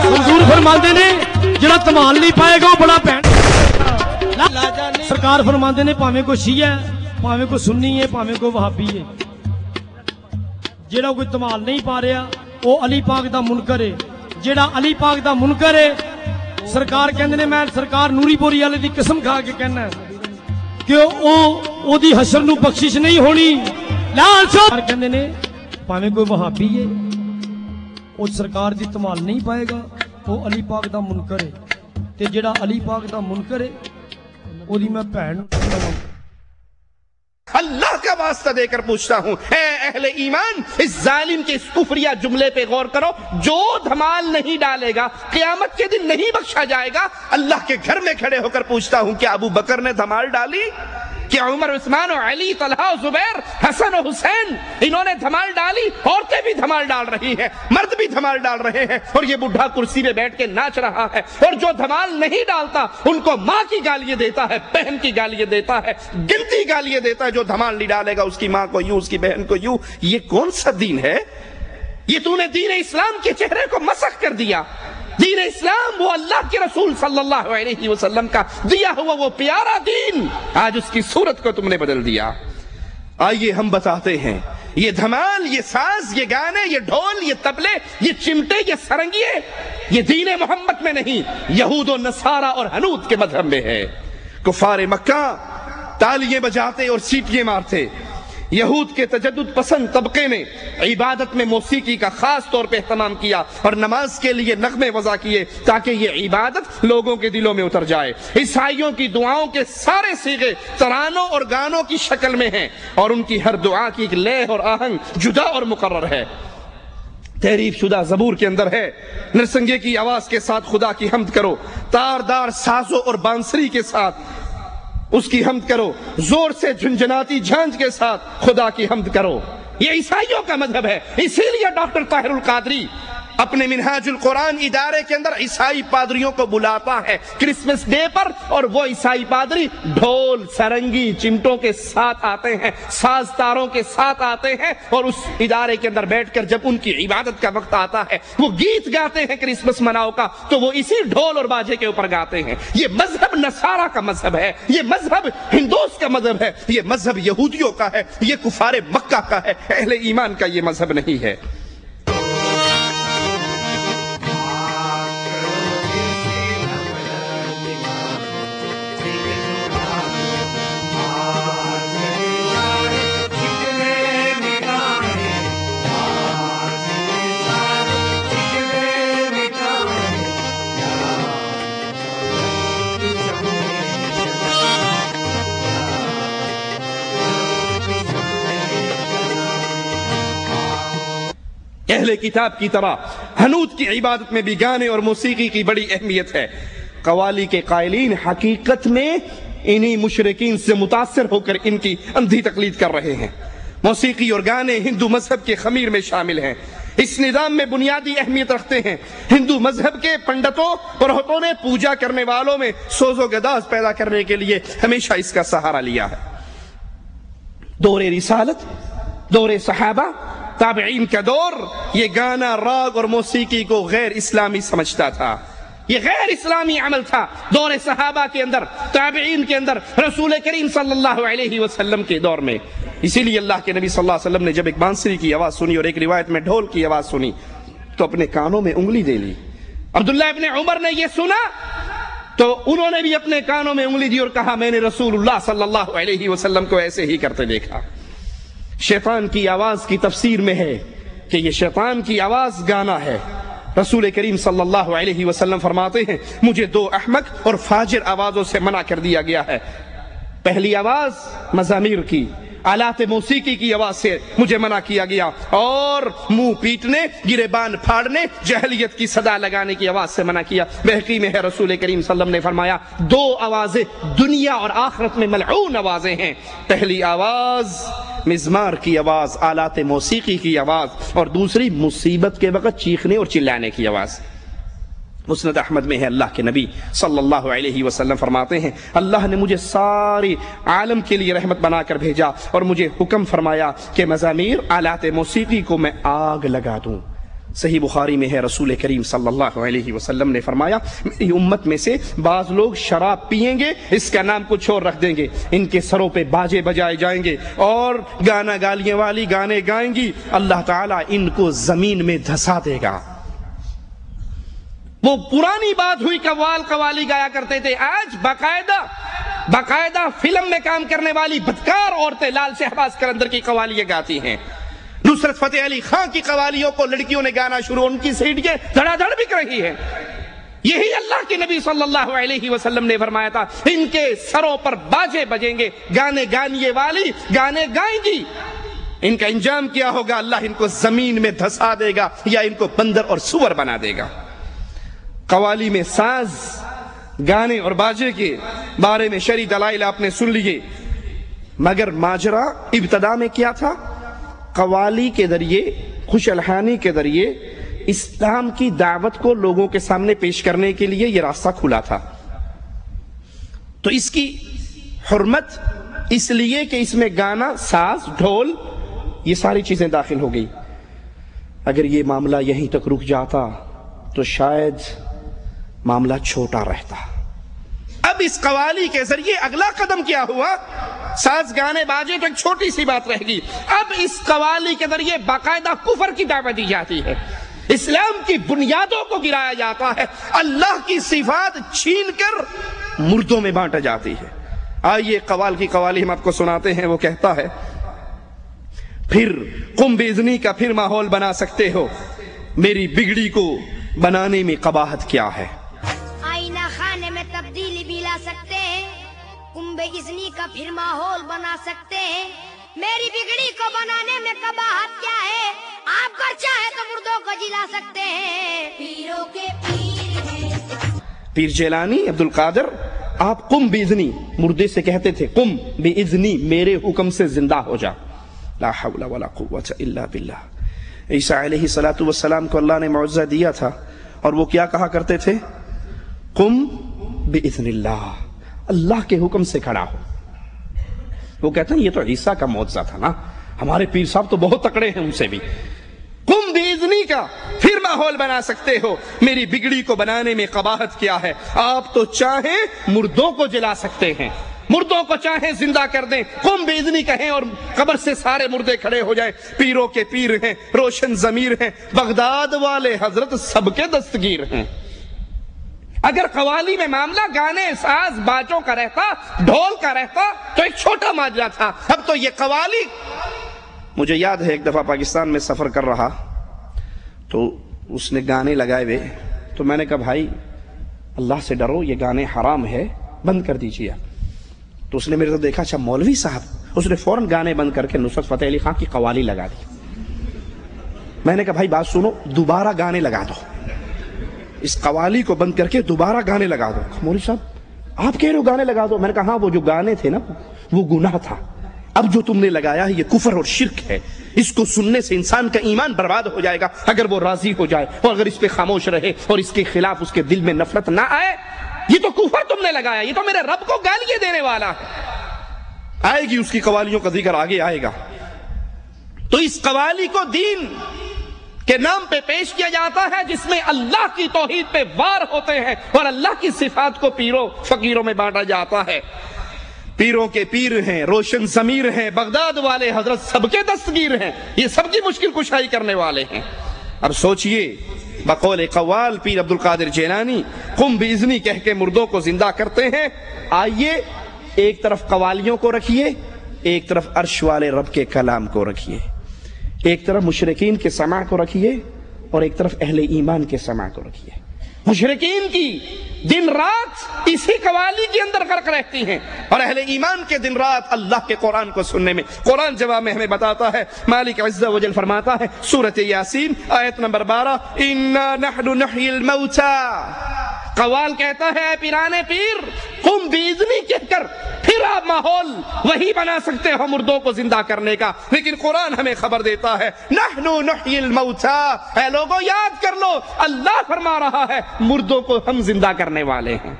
منظور فرماندے نے جڑا تمال نہیں پائے گا وہ بڑا بہن۔ سرکار فرماندے نے پاویں کوئی شیعہ ہے، پاویں کوئی سنی ہے، پاویں کوئی وہابی ہے، جڑا کوئی تمال نہیں پا رہا وہ علی پاک دا منکر ہے۔ جڑا علی پاک دا منکر ہے، سرکار کہندے نے، میں سرکار نوری پوری والے دی قسم کھا کے کہنا کہ او دی حشر نو بخشش نہیں ہونی۔ لال صاحب کہندے نے پاویں کوئی وہابی ہے، وہ سرکار دی تمال نہیں پائے گا، وہ علی پاک دا منکر ہے، تے جڑا علی پاک دا منکر ہے وہ دی میں بہن۔ اللہ کا واسطہ دے کر پوچھتا ہوں، اے اہل ایمان، اس ظالم کے اس کفریہ جملے پہ غور کرو، جو دھمال نہیں ڈالے گا قیامت کے دن نہیں بخشا جائے گا۔ اللہ کے گھر میں کھڑے ہو کر پوچھتا ہوں، کیا ابو بکر نے دھمال ڈالی؟ کیا عمر، عثمان و علی، طلحہ و زبیر، حسن و حسین انہوں نے دھمال ڈالی؟ عورتیں بھی دھمال ڈال رہی ہیں، مرد بھی دھمال ڈال رہے ہیں، اور یہ بڈھا کرسی پہ بیٹھ کے ناچ رہا ہے، اور جو دھمال نہیں ڈالتا ان کو ماں کی گالیاں دیتا ہے، بہن کی گالیاں دیتا ہے، گنتی گالیاں دیتا ہے۔ جو دھمال نہیں ڈالے گا اس کی ماں کو یوں، اس کی بہن کو یوں۔ یہ کون سا دین ہے؟ یہ تو نے دین اسلام کے چہرے کو مسخ کر دیا۔ دین اسلام وہ اللہ کے رسول صلی اللہ علیہ وسلم کا دیا ہوا وہ پیارا دین، آج اس کی صورت کو تم نے بدل دیا۔ آئیے ہم بتاتے ہیں، یہ دھمال، یہ ساز، یہ گانے، یہ ڈھول، یہ طبلے، یہ چمٹے، یہ سرنگیے، یہ دین محمد میں نہیں، یہود و نصارہ اور حنود کے مذہب میں ہے۔ کفار مکہ تالیاں بجاتے اور سیٹیاں مارتے، یہود کے تجدد پسند طبقے نے عبادت میں موسیقی کا خاص طور پہ اہتمام کیا اور نماز کے لیے نغمے وضع کیے تاکہ یہ عبادت لوگوں کے دلوں میں اتر جائے۔ عیسائیوں کی دعاؤں کے سارے صیغے ترانوں اور گانوں کی شکل میں ہیں، اور ان کی ہر دعا کی ایک لے اور آہنگ جدا اور مقرر ہے۔ تحریف شدہ زبور کے اندر ہے، نرسنگے کی آواز کے ساتھ خدا کی حمد کرو، تاردار سازوں اور بانسری کے ساتھ اس کی حمد کرو، زور سے جھنجھناتی جھانج کے ساتھ خدا کی حمد کرو۔ یہ عیسائیوں کا مذہب ہے۔ اسی لیے ڈاکٹر طاہر القادری اپنے منہاج القرآن ادارے کے اندر عیسائی پادریوں کو بلاتا ہے کرسمس ڈے پر، اور وہ عیسائی پادری ڈھول، سرنگی، چمٹوں کے ساتھ آتے ہیں، ساز تاروں کے ساتھ آتے ہیں، اور اس ادارے کے اندر بیٹھ کر جب ان کی عبادت کا وقت آتا ہے، وہ گیت گاتے ہیں کرسمس مناؤ کا، تو وہ اسی ڈھول اور باجے کے اوپر گاتے ہیں۔ یہ مذہب نصارہ کا مذہب ہے، یہ مذہب ہندوز کا مذہب ہے، یہ مذہب یہودیوں کا ہے، یہ کفار مکہ کا ہے، اہل ایمان کا یہ مذہب نہیں ہے۔ اہل کتاب کی طرح حنود کی عبادت میں بھی گانے اور موسیقی کی بڑی اہمیت ہے۔ قوالی کے قائلین حقیقت میں انہی مشرکین سے متاثر ہو کر ان کی اندھی تقلید کر رہے ہیں۔ موسیقی اور گانے ہندو مذہب کے خمیر میں شامل ہیں، اس نظام میں بنیادی اہمیت رکھتے ہیں۔ ہندو مذہب کے پنڈتوں پروہتوں نے پوجا کرنے والوں میں سوز و گداز پیدا کرنے کے لیے ہمیشہ اس کا سہارا لیا ہے۔ دور رسالت، دور صحابہ، تابعین کا دور، یہ گانا، راگ اور موسیقی کو غیر اسلامی سمجھتا تھا، یہ غیر اسلامی عمل تھا۔ دور صحابہ کے اندر، تابعین کے اندر، رسول کریم صلی اللہ علیہ وسلم کے دور میں، اسی لیے اللہ کے نبی صلی اللہ علیہ وسلم نے جب ایک بانسری کی آواز سنی اور ایک روایت میں ڈھول کی آواز سنی تو اپنے کانوں میں انگلی دے لی۔ عبداللہ ابن عمر نے یہ سنا تو انہوں نے بھی اپنے کانوں میں انگلی دی اور کہا میں نے رسول اللہ صلی اللہ علیہ وسلم کو ایسے ہی کرتے دیکھا۔ شیطان کی آواز کی تفسیر میں ہے کہ یہ شیطان کی آواز گانا ہے۔ رسول کریم صلی اللہ علیہ وسلم فرماتے ہیں مجھے دو احمق اور فاجر آوازوں سے منع کر دیا گیا ہے۔ پہلی آواز مزامیر کی، آلات موسیقی کی آواز سے مجھے منع کیا گیا، اور منہ پیٹنے، گریبان پھاڑنے، جہلیت کی صدا لگانے کی آواز سے منع کیا۔ بحقی میں ہے رسول کریم صلی اللہ علیہ وسلم نے فرمایا دو آوازیں دنیا اور آخرت میں ملعون آوازیں ہیں، پہلی آواز مزمار کی آواز، آلات موسیقی کی آواز، اور دوسری مصیبت کے وقت چیخنے اور چلانے کی آواز۔ مسند احمد میں ہے اللہ کے نبی صلی اللہ علیہ وسلم فرماتے ہیں اللہ نے مجھے سارے عالم کے لیے رحمت بنا کر بھیجا اور مجھے حکم فرمایا کہ مزامیر، آلات موسیقی کو میں آگ لگا دوں۔ صحیح بخاری میں ہے رسول کریم صلی اللہ علیہ وسلم نے فرمایا میری امت میں سے بعض لوگ شراب پیئیں گے، اس کا نام کچھ اور رکھ دیں گے، ان کے سروں پہ باجے بجائے جائیں گے اور گانا گالیاں والی گانے گائیں گی، اللہ تعالیٰ ان کو زمین میں دھسا دے گا۔ وہ پرانی بات ہوئی قوال قوالی گایا کرتے تھے، آج باقاعدہ فلم میں کام کرنے والی بدکار عورتیں لال شہباز قلندر کی قوالیاں گاتی ہیں، نصرت فتح علی خان کی قوالیوں کو لڑکیوں نے گانا شروع، ان کی سیڑھیاں دھڑا دھڑ بک رہی ہیں۔ یہی اللہ کے نبی صلی اللہ علیہ وسلم نے فرمایا تھا ان کے سروں پر باجے بجیں گے، گانے گانیے والی گانے گائیں گی، ان کا انجام کیا ہوگا؟ اللہ ان کو زمین میں دھسا دے گا یا ان کو بندر اور سور بنا دے گا۔ قوالی میں ساز، گانے اور باجے کے بارے میں شرعی دلائل آپ نے سن لیے، مگر ماجرا ابتدا میں کیا تھا؟ قوالی کے ذریعے، خوش الحانی کے ذریعے اسلام کی دعوت کو لوگوں کے سامنے پیش کرنے کے لیے یہ راستہ کھلا تھا۔ تو اس کی حرمت اس لیے کہ اس میں گانا، ساز، ڈھول، یہ ساری چیزیں داخل ہو گئی۔ اگر یہ معاملہ یہیں تک رک جاتا تو شاید معاملہ چھوٹا رہتا۔ اب اس قوالی کے ذریعے اگلا قدم کیا ہوا؟ ساز، گانے، باجے تو ایک چھوٹی سی بات رہ گئی، اب اس قوالی کے ذریعے باقاعدہ کفر کی دعوت دی جاتی ہے، اسلام کی بنیادوں کو گرایا جاتا ہے، اللہ کی صفات چھین کر مردوں میں بانٹا جاتی ہے۔ آئیے قوال کی قوالی ہم آپ کو سناتے ہیں۔ وہ کہتا ہے پھر قم باذنی کا پھر ماحول بنا سکتے ہو، میری بگڑی کو بنانے میں قباحت کیا ہے؟ آئینہ خانے میں تبدیلی بھی لا سکتے ہیں، قم باذنی کا پھر ماحول بنا سکتے ہیں، میری بگڑی کو بنانے میں قباحت کیا ہے؟ آپ کو چاہے تو مردوں کو جلا سکتے ہیں، پیروں کے پیر ہیں۔ پیر جیلانی عبد القادر، آپ قم باذنی، مردے سے کہتے تھے قم باذنی، میرے حکم سے زندہ ہو جا، لا حول ولا قوت الا باللہ۔ عیسیٰ علیہ السلام کو اللہ نے معجزہ دیا تھا اور وہ کیا کہا کرتے تھے؟ قم باذن اللہ، اللہ کے حکم سے کھڑا ہو۔ وہ کہتے ہیں یہ تو عیسیٰ کا معجزہ تھا نا، ہمارے پیر صاحب تو بہت تکڑے ہیں، ان سے بھی قم باذنی کا پھر ماحول بنا سکتے ہو، میری بگڑی کو بنانے میں قباحت کیا ہے؟ آپ تو چاہیں مردوں کو جلا سکتے ہیں، مردوں کو چاہیں زندہ کر دیں، قم باذنی کہیں اور قبر سے سارے مردے کھڑے ہو جائیں۔ پیروں کے پیر ہیں، روشن ضمیر ہیں، بغداد والے حضرت سب کے دستگیر ہیں۔ اگر قوالی میں معاملہ گانے، ساز، باجوں کا رہتا، ڈھول کا رہتا تو ایک چھوٹا ماجرا تھا، اب تو یہ قوالی۔ مجھے یاد ہے ایک دفعہ پاکستان میں سفر کر رہا تو اس نے گانے لگائے ہوئے، تو میں نے کہا بھائی اللہ سے ڈرو، یہ گانے حرام ہے، بند کر دیجیے۔ تو اس نے میرے تو دیکھا اچھا مولوی صاحب، اس نے فوراً گانے بند کر کے نصرت فتح علی خان کی قوالی لگا دی۔ میں نے کہا بھائی بات سنو، دوبارہ گانے لگا دو، اس قوالی کو بند کر کے دوبارہ گانے لگا دو۔ مولوی صاحب آپ کہہ رہے ہو گانے لگا دو؟ میں نے کہا ہاں، وہ جو گانے تھے نا وہ گناہ تھا، اب جو تم نے لگایا ہے یہ کفر اور شرک ہے، اس کو سننے سے انسان کا ایمان برباد ہو جائے گا اگر وہ راضی ہو جائے، اور اگر اس پہ خاموش رہے اور اس کے خلاف اس کے دل میں نفرت نہ آئے۔ یہ تو کفر تم نے لگایا، یہ تو میرے رب کو گالیاں دینے والا ہے۔ آئے گی اس کی قوالیوں کا ذکر آگے آئے گا۔ تو اس قوالی کو دین کے نام پہ پیش کیا جاتا ہے جس میں اللہ کی توحید پہ وار ہوتے ہیں اور اللہ کی صفات کو پیروں فقیروں میں بانٹا جاتا ہے۔ پیروں کے پیر ہیں، روشن ضمیر ہیں، بغداد والے حضرت سب کے دستگیر ہیں، یہ سب کی مشکل کشائی کرنے والے ہیں۔ اب سوچئے بقول قوال پیر عبد القادر جیلانی قم باذنی کہہ کے مردوں کو زندہ کرتے ہیں۔ آئیے ایک طرف قوالیوں کو رکھیے، ایک طرف عرش والے رب کے کلام کو رکھیے، ایک طرف مشرکین کے سماع کو رکھیے اور ایک طرف اہل ایمان کے سماع کو رکھیے۔ مشرکین کی دن رات اسی قوالی کے اندر غرق رہتی ہیں اور اہل ایمان کے دن رات اللہ کے قرآن کو سننے میں۔ قرآن جواب میں ہمیں بتاتا ہے، مالک عز و جل فرماتا ہے سورۃ یاسین آیت نمبر 12، اِنَّا نَحْنُ نُحْيِي الْمَوْتَى۔ قوال کہتا ہے اے پیرانے پیر، قم باذنی کہہ کر پھر آپ ماحول وہی بنا سکتے ہو مردوں کو زندہ کرنے کا، لیکن قرآن ہمیں خبر دیتا ہے نحنو نحیی الموتى، اے لوگوں یاد کر لو اللہ فرما رہا ہے مردوں کو ہم زندہ کرنے والے ہیں۔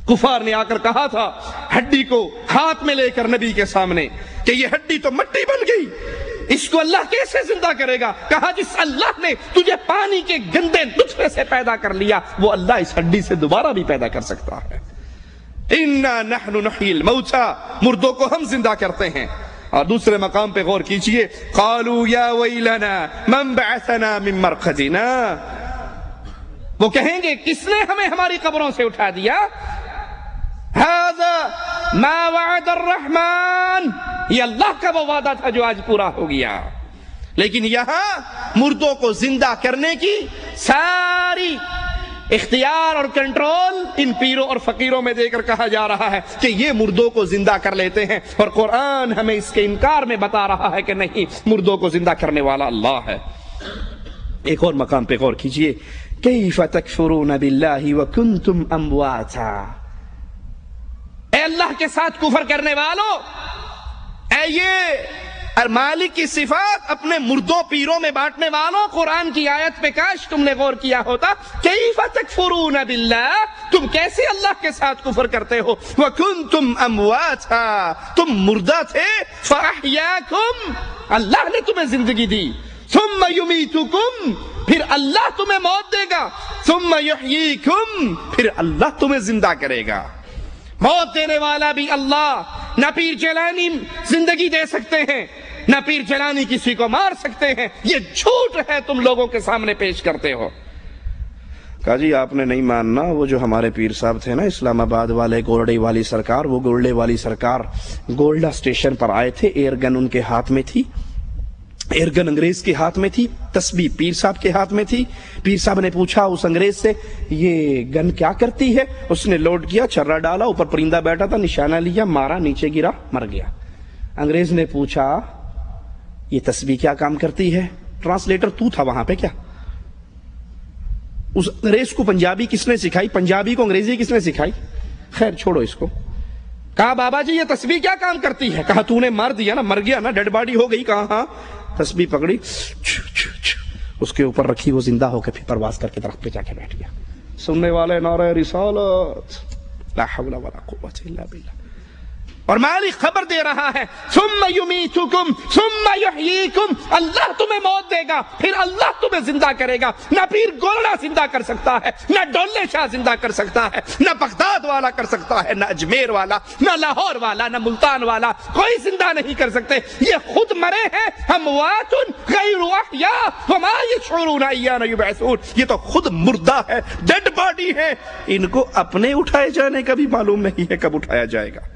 کفار نے آ کر کہا تھا ہڈی کو ہاتھ میں لے کر نبی کے سامنے کہ یہ ہڈی تو مٹی بن گئی، اس کو اللہ کیسے زندہ کرے گا؟ کہا جس اللہ نے تجھے پانی کے گندے نطفے سے پیدا کر لیا وہ اللہ اس ہڈی سے دوبارہ بھی پیدا کر سکتا ہے۔ اِنَّا نَحْنُ نُحْيِي الْمَوْتَى، مردوں کو ہم زندہ کرتے ہیں۔ اور دوسرے مقام پہ غور کیجئے، قَالُوا يَا وَيْلَنَا مَنْ بَعَثَنَا مِن مَرْقَدِنَا، وہ کہیں گے کس نے ہمیں ہماری قبروں سے اٹھا دیا؟ هَذَا مَا وَعَدَ الرَّحْمَنُ، یہ اللہ کا وہ وعدہ تھا جو آج پورا ہو گیا۔ لیکن یہاں مردوں کو زندہ کرنے کی ساری اختیار اور کنٹرول ان پیروں اور فقیروں میں دے کر کہا جا رہا ہے کہ یہ مردوں کو زندہ کر لیتے ہیں، اور قرآن ہمیں اس کے انکار میں بتا رہا ہے کہ نہیں، مردوں کو زندہ کرنے والا اللہ ہے۔ ایک اور مقام پہ غور کیجئے، کیف تکفرون باللہ وکنتم امواتا، اے اللہ کے ساتھ کفر کرنے والوں، اے یہ مالک کی صفات اپنے مردوں پیروں میں بانٹنے والوں، قرآن کی آیت پہ کاش تم نے غور کیا ہوتا، کیف تکفرون باللہ، تم کیسے اللہ کے ساتھ کفر کرتے ہو، وکنتم امواتا، تم مردہ تھے، فاحیاکم، اللہ نے تمہیں زندگی دی، ثم یمیتکم، پھر اللہ تمہیں موت دے گا، ثم یحییکم، پھر اللہ تمہیں زندہ کرے گا۔ موت دینے والا بھی اللہ، نہ پیر جیلانی زندگی دے سکتے ہیں، نہ پیر جیلانی کسی کو مار سکتے ہیں، یہ جھوٹ ہے تم لوگوں کے سامنے پیش کرتے ہو۔ کہا جی آپ نے نہیں ماننا، وہ جو ہمارے پیر صاحب تھے نا اسلام آباد والے، گولڈے والی سرکار، وہ گولڈے والی سرکار گولڈا اسٹیشن پر آئے تھے، ایئر گن ان کے ہاتھ میں تھی، ایئر گن انگریز کے ہاتھ میں تھی، تسبیح پیر صاحب کے ہاتھ میں تھی۔ پیر صاحب نے پوچھا اس انگریز سے یہ گن کیا کرتی ہے؟ اس نے لوڈ کیا، چھرا ڈالا، اوپر پرندہ بیٹھا تھا، نشانہ لیا، مارا، نیچے گرا، مر گیا۔ انگریز نے پوچھا یہ تسبیح کیا کام کرتی ہے؟ ٹرانسلیٹر تو تھا وہاں پہ کیا؟ اس انگریز کو پنجابی کس نے سکھائی؟ پنجابی کو انگریزی کس نے سکھائی؟ خیر چھوڑو اس کو۔ کہا بابا جی یہ تسبیح کیا کام کرتی ہے؟ کہا تو نے مار دیا نا، مر گیا نا، ڈیڈ باڈی ہو گئی۔ کہا ہاں۔ تسبیح پکڑی، اس کے اوپر رکھی، وہ زندہ ہو کے پھر پرواز کر کے درخت پہ جا کے بیٹھ گیا۔ سننے والے نعرہ رسالت، لا حول ولا قوت الا باللہ۔ اور مالک خبر دے رہا ہے ثم یمیتکم ثم یحییکم، اللہ تمہیں موت دے گا پھر اللہ تمہیں زندہ کرے گا۔ نہ پیر گولڑا زندہ کر سکتا ہے، نہ ڈولے شاہ زندہ کر سکتا ہے، نہ بغداد والا کر سکتا ہے، نہ اجمیر والا، نہ لاہور والا، نہ ملتان والا، کوئی زندہ نہیں کر سکتے۔ یہ خود مرے ہیں، اموات غیر احیاء وما یشعرون ایان یبعثون، یہ تو خود مردہ ہے، ڈیڈ باڈی ہے، ان کو اپنے اٹھائے جانے کا بھی معلوم نہیں ہے کب اٹھایا جائے گا۔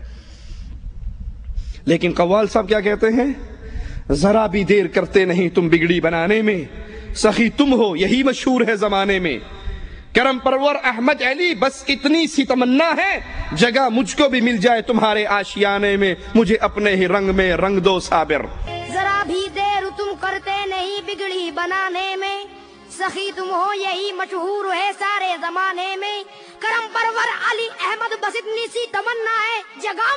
لیکن قوال صاحب کیا کہتے ہیں؟ ذرا بھی دیر کرتے نہیں تم بگڑی بنانے میں، سخی تم ہو یہی مشہور ہے زمانے میں۔ کرم پرور احمد علی بس اتنی سی تمنا ہے، جگہ مجھ کو بھی مل جائے تمہارے آشیانے میں، مجھے اپنے ہی رنگ میں رنگ دو صابر۔ ذرا بھی دیر تم کرتے نہیں بگڑی بنانے میں، سخی تم ہو یہی مشہور ہے سارے زمانے میں۔ کرم پرور علی احمد بس اتنی سی تمنا ہے، جگہ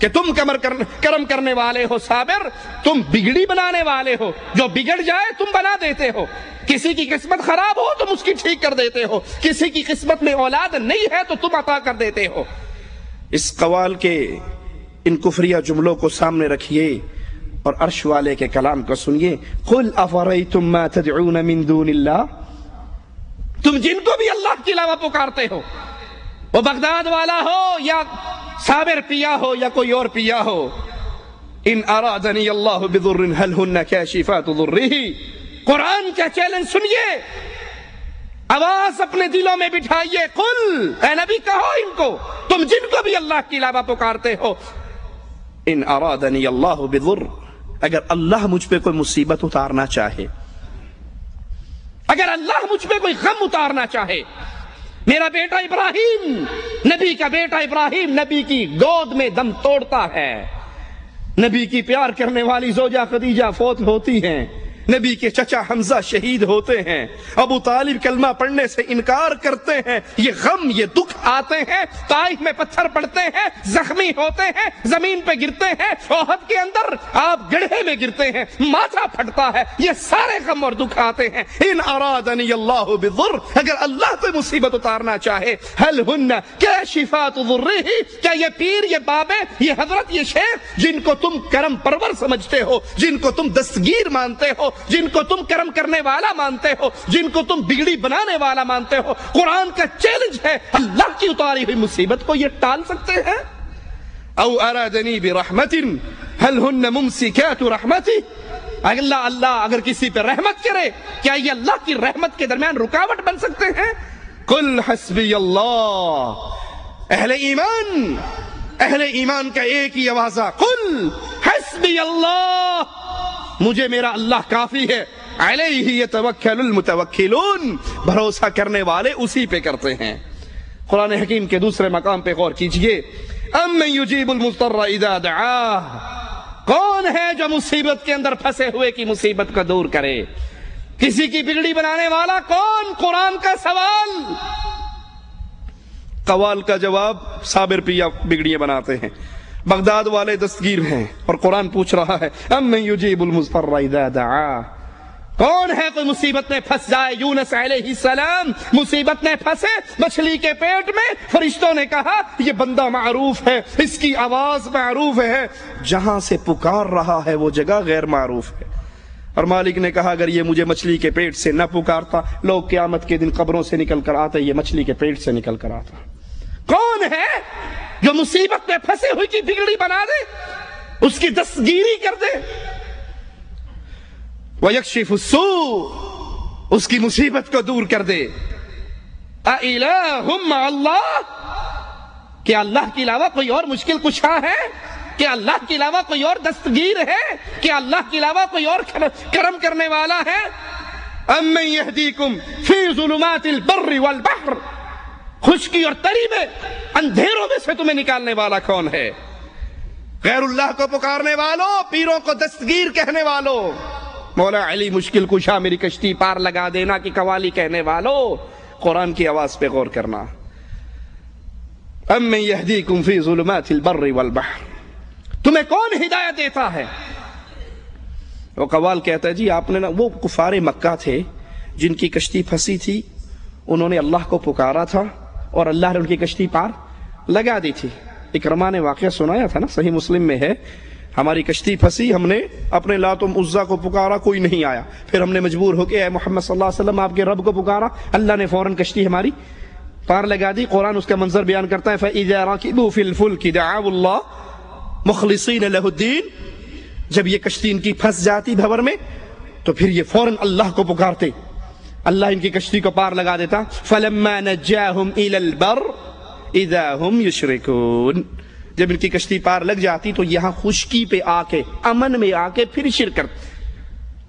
کہ تم کرم کرنے والے ہو صابر، تم بگڑی بنانے والے ہو، جو بگڑ جائے تم بنا دیتے ہو، کسی کی قسمت خراب ہو تم اس کی ٹھیک کر دیتے ہو، کسی کی قسمت میں اولاد نہیں ہے تو تم عطا کر دیتے ہو۔ اس قوال کے ان کفریہ جملوں کو سامنے رکھیے اور عرش والے کے کلام کو سنیے۔ قل افریتم ما تدعون من دون اللہ، تم جن کو بھی اللہ کے علاوہ پکارتے ہو، وہ بغداد والا ہو یا صابر پیا ہو یا کوئی اور پیا ہو، ان ارادنی اللہ بضر هل ہن کاشفات ضرہ، قرآن کا چیلنج سنیے، آواز اپنے دلوں میں بٹھائیے۔ قل، اے نبی کہو ان کو، تم جن کو بھی اللہ کے علاوہ پکارتے ہو، ان ارادنی اللہ بضر، اگر اللہ مجھ پہ کوئی مصیبت اتارنا چاہے، اگر اللہ مجھ پہ کوئی غم اتارنا چاہے، میرا بیٹا ابراہیم، نبی کا بیٹا ابراہیم نبی کی گود میں دم توڑتا ہے، نبی کی پیار کرنے والی زوجہ خدیجہ فوت ہوتی ہیں، نبی کے چچا حمزہ شہید ہوتے ہیں، ابو طالب کلمہ پڑھنے سے انکار کرتے ہیں، یہ غم یہ دکھ آتے ہیں، طائف میں پتھر پڑتے ہیں، زخمی ہوتے ہیں، زمین پہ گرتے ہیں، احد کے اندر آپ گڑھے میں گرتے ہیں، ماتھا پھٹتا ہے، یہ سارے غم اور دکھ آتے ہیں۔ ان ارادنی اللہ بضر، اگر اللہ کوئی مصیبت اتارنا چاہے، هل ہن کاشفات ضرہ، کیا یہ پیر، یہ بابے، یہ حضرت، یہ شیخ جن کو تم کرم پرور سمجھتے ہو، جن کو تم دستگیر مانتے ہو، جن کو تم کرم کرنے والا مانتے ہو، جن کو تم بگڑی بنانے والا مانتے ہو، قرآن کا چیلنج ہے، اللہ کی اتاری ہوئی مصیبت کو یہ ٹال سکتے ہیں؟ او ارادنی برحمت هل ہن ممسکات رحمتی، اللہ اگر کسی پہ رحمت کرے کیا یہ اللہ کی رحمت کے درمیان رکاوٹ بن سکتے ہیں؟ قل حسبی اللہ، اہل ایمان کا ایک ہی آواز ہے، قل حسبی اللہ، مجھے میرا اللہ کافی ہے، علیہ یتوکل المتوکلون، بھروسہ کرنے والے اسی پہ کرتے ہیں۔ قرآن حکیم کے دوسرے مقام پہ غور کیجئے، امن یجیب المضطر اذا دعاہ، کون ہے جو مصیبت کے اندر پھنسے ہوئے کی مصیبت کو دور کرے؟ کسی کی بگڑی بنانے والا کون؟ قرآن کا سوال، قوال کا جواب صابر پیا بگڑیاں بناتے ہیں، بغداد والے دستگیر ہیں، اور قرآن پوچھ رہا ہے امن یجیب المضطر اذا دعاہ، کون ہے کوئی مصیبت میں پھنس جائے؟ یونس علیہ السلام مصیبت میں پھنسے مچھلی کے پیٹ میں، فرشتوں نے کہا یہ بندہ معروف ہے، اس کی آواز معروف ہے، جہاں سے پکار رہا ہے وہ جگہ غیر معروف ہے، اور مالک نے کہا اگر یہ مجھے مچھلی کے پیٹ سے نہ پکارتا، لوگ قیامت کے دن قبروں سے نکل کر آتے، یہ مچھلی کے پیٹ سے نکل کر آتا۔ کون ہے جو مصیبت میں پھنسے ہوئی کی بگڑی بنا دے، اس کی دستگیری کر دے، وَيَكْشِفُ السُّوءَ، اس کی مصیبت کو دور کر دے۔ أَإِلَٰهٌ مَّعَ اللَّهِ، کیا اللہ کے علاوہ کوئی اور مشکل کشا ہے؟ کیا اللہ کے علاوہ کوئی اور دستگیر ہے؟ کیا اللہ کے علاوہ کوئی اور کرم کرنے والا ہے؟ أَمَّن يَهْدِيكُمْ فِي ظُلُمَاتِ الْبَرِّ وَالْبَحْرِ، خشکی اور تری میں، اندھیروں میں سے تمہیں نکالنے والا کون ہے؟ غیر اللہ کو پکارنے والوں، پیروں کو دستگیر کہنے والوں، مولا علی مشکل کشا میری کشتی پار لگا دینا کی قوالی کہنے والوں، قرآن کی آواز پہ غور کرنا۔ امن یہدیکم فی ظلمات البر والبحر، تمہیں کون ہدایت دیتا ہے؟ وہ قوال کہتا ہے جی آپ نے وہ کفار مکہ تھے جن کی کشتی پھنسی تھی، انہوں نے اللہ کو پکارا تھا اور اللہ نے ان کی کشتی پار لگا دی تھی۔ اکرمہ نے واقعہ سنایا تھا نا، صحیح مسلم میں ہے، ہماری کشتی پھنسی، ہم نے اپنے لات و عزا کو پکارا، کوئی نہیں آیا، پھر ہم نے مجبور ہو کے اے محمد صلی اللہ علیہ وسلم آپ کے رب کو پکارا، اللہ نے فوراً کشتی ہماری پار لگا دی۔ قرآن اس کا منظر بیان کرتا ہے فَإِذَا رَكِبُوا فِي الْفُلْكِ دَعَوُا اللَّهَ مُخْلِصِينَ لَهُ الدِّينَ، جب یہ کشتی ان کی پھنس جاتی بھور میں تو پھر یہ فوراً اللہ کو پکارتے، اللہ ان کی کشتی کو پار لگا دیتا۔ فَلَمَّا نَجَّاهُمْ إِلَى الْبَرِّ إِذَا هُمْ يُشْرِكُونَ، جب ان کی کشتی پار لگ جاتی تو یہاں خشکی پہ آ کے، امن میں آ کے پھر شرک کرتے۔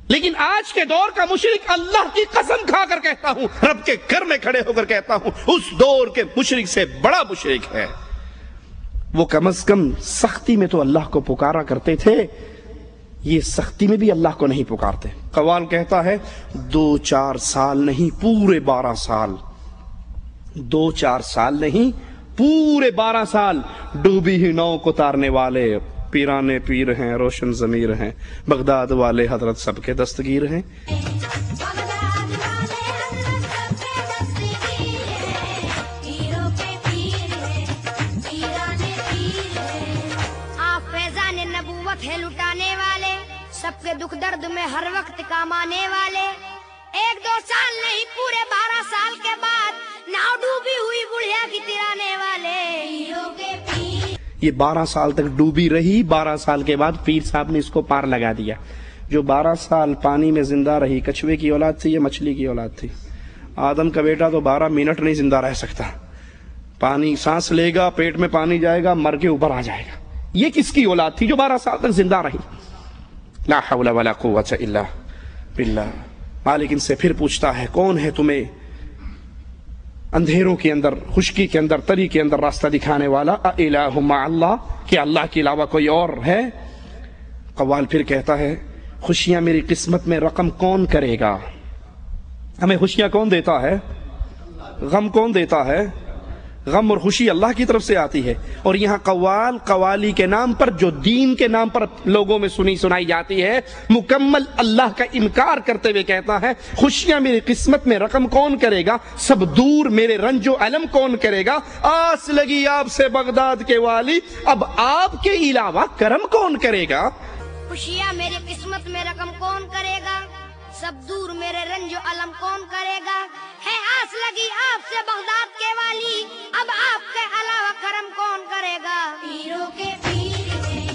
لیکن آج کے دور کا مشرک، اللہ کی قسم کھا کر کہتا ہوں، رب کے گھر میں کھڑے ہو کر کہتا ہوں، اس دور کے مشرک سے بڑا مشرک ہے۔ وہ کم از کم سختی میں تو اللہ کو پکارا کرتے تھے، یہ سختی میں بھی اللہ کو نہیں پکارتے۔ قوال کہتا ہے 2-4 سال نہیں، پورے 12 سال 2-4 سال نہیں، پورے 12 سال ڈوبی ہوئی ناؤ کو تارنے والے پیرانے پیر ہیں، روشن ضمیر ہیں، بغداد والے حضرت سب کے دستگیر ہیں۔ آپ فیضان نبوت ہے لٹانے والے، سب کے دکھ درد میں ہر وقت کام آنے والے۔ 1-2 سال نہیں، پورے 12 سال کے بعد ناؤ ڈوبی ہوئی بڑھیا کی ترانے والے۔ یہ 12 سال تک ڈوبی رہی، 12 سال کے بعد پیر صاحب نے اس کو پار لگا دیا۔ جو 12 سال پانی میں زندہ رہی، کچھوے کی اولاد تھی یا مچھلی کی اولاد تھی؟ آدم کا بیٹا تو 12 منٹ نہیں زندہ رہ سکتا، پانی سانس لے گا، پیٹ میں پانی جائے گا، مر کے اوپر آ جائے گا۔ یہ کس کی اولاد تھی جو 12 سال تک زندہ رہی؟ لا حول ولا قوت الا باللہ۔ مالک ان سے پھر پوچھتا ہے، کون ہے تمہیں اندھیروں کے اندر، خشکی کے اندر، تری کے اندر راستہ دکھانے والا؟ اِلٰہ مع اللہ، کہ اللہ کے علاوہ کوئی اور ہے؟ قوال پھر کہتا ہے، خوشیاں میری قسمت میں رقم کون کرے گا؟ ہمیں خوشیاں کون دیتا ہے؟ غم کون دیتا ہے؟ غم اور خوشی اللہ کی طرف سے آتی ہے۔ اور یہاں قوال قوالی کے نام پر، جو دین کے نام پر لوگوں میں سنائی جاتی ہے، مکمل اللہ کا انکار کرتے ہوئے کہتا ہے، خوشیاں میری قسمت میں رقم کون کرے گا؟ سب دور میرے رنج و علم کون کرے گا؟ آس لگی آپ سے بغداد کے والی، اب آپ کے علاوہ کرم کون کرے گا؟ خوشیاں میری قسمت میں رقم کون کرے گا؟ سب دور میرے رنج و علم کون کرے گا؟ ہے آس لگی آپ سے بغداد کے والی، اب آپ کے علاوہ کرم کون کرے گا؟ پیروں کے پیر ہیں،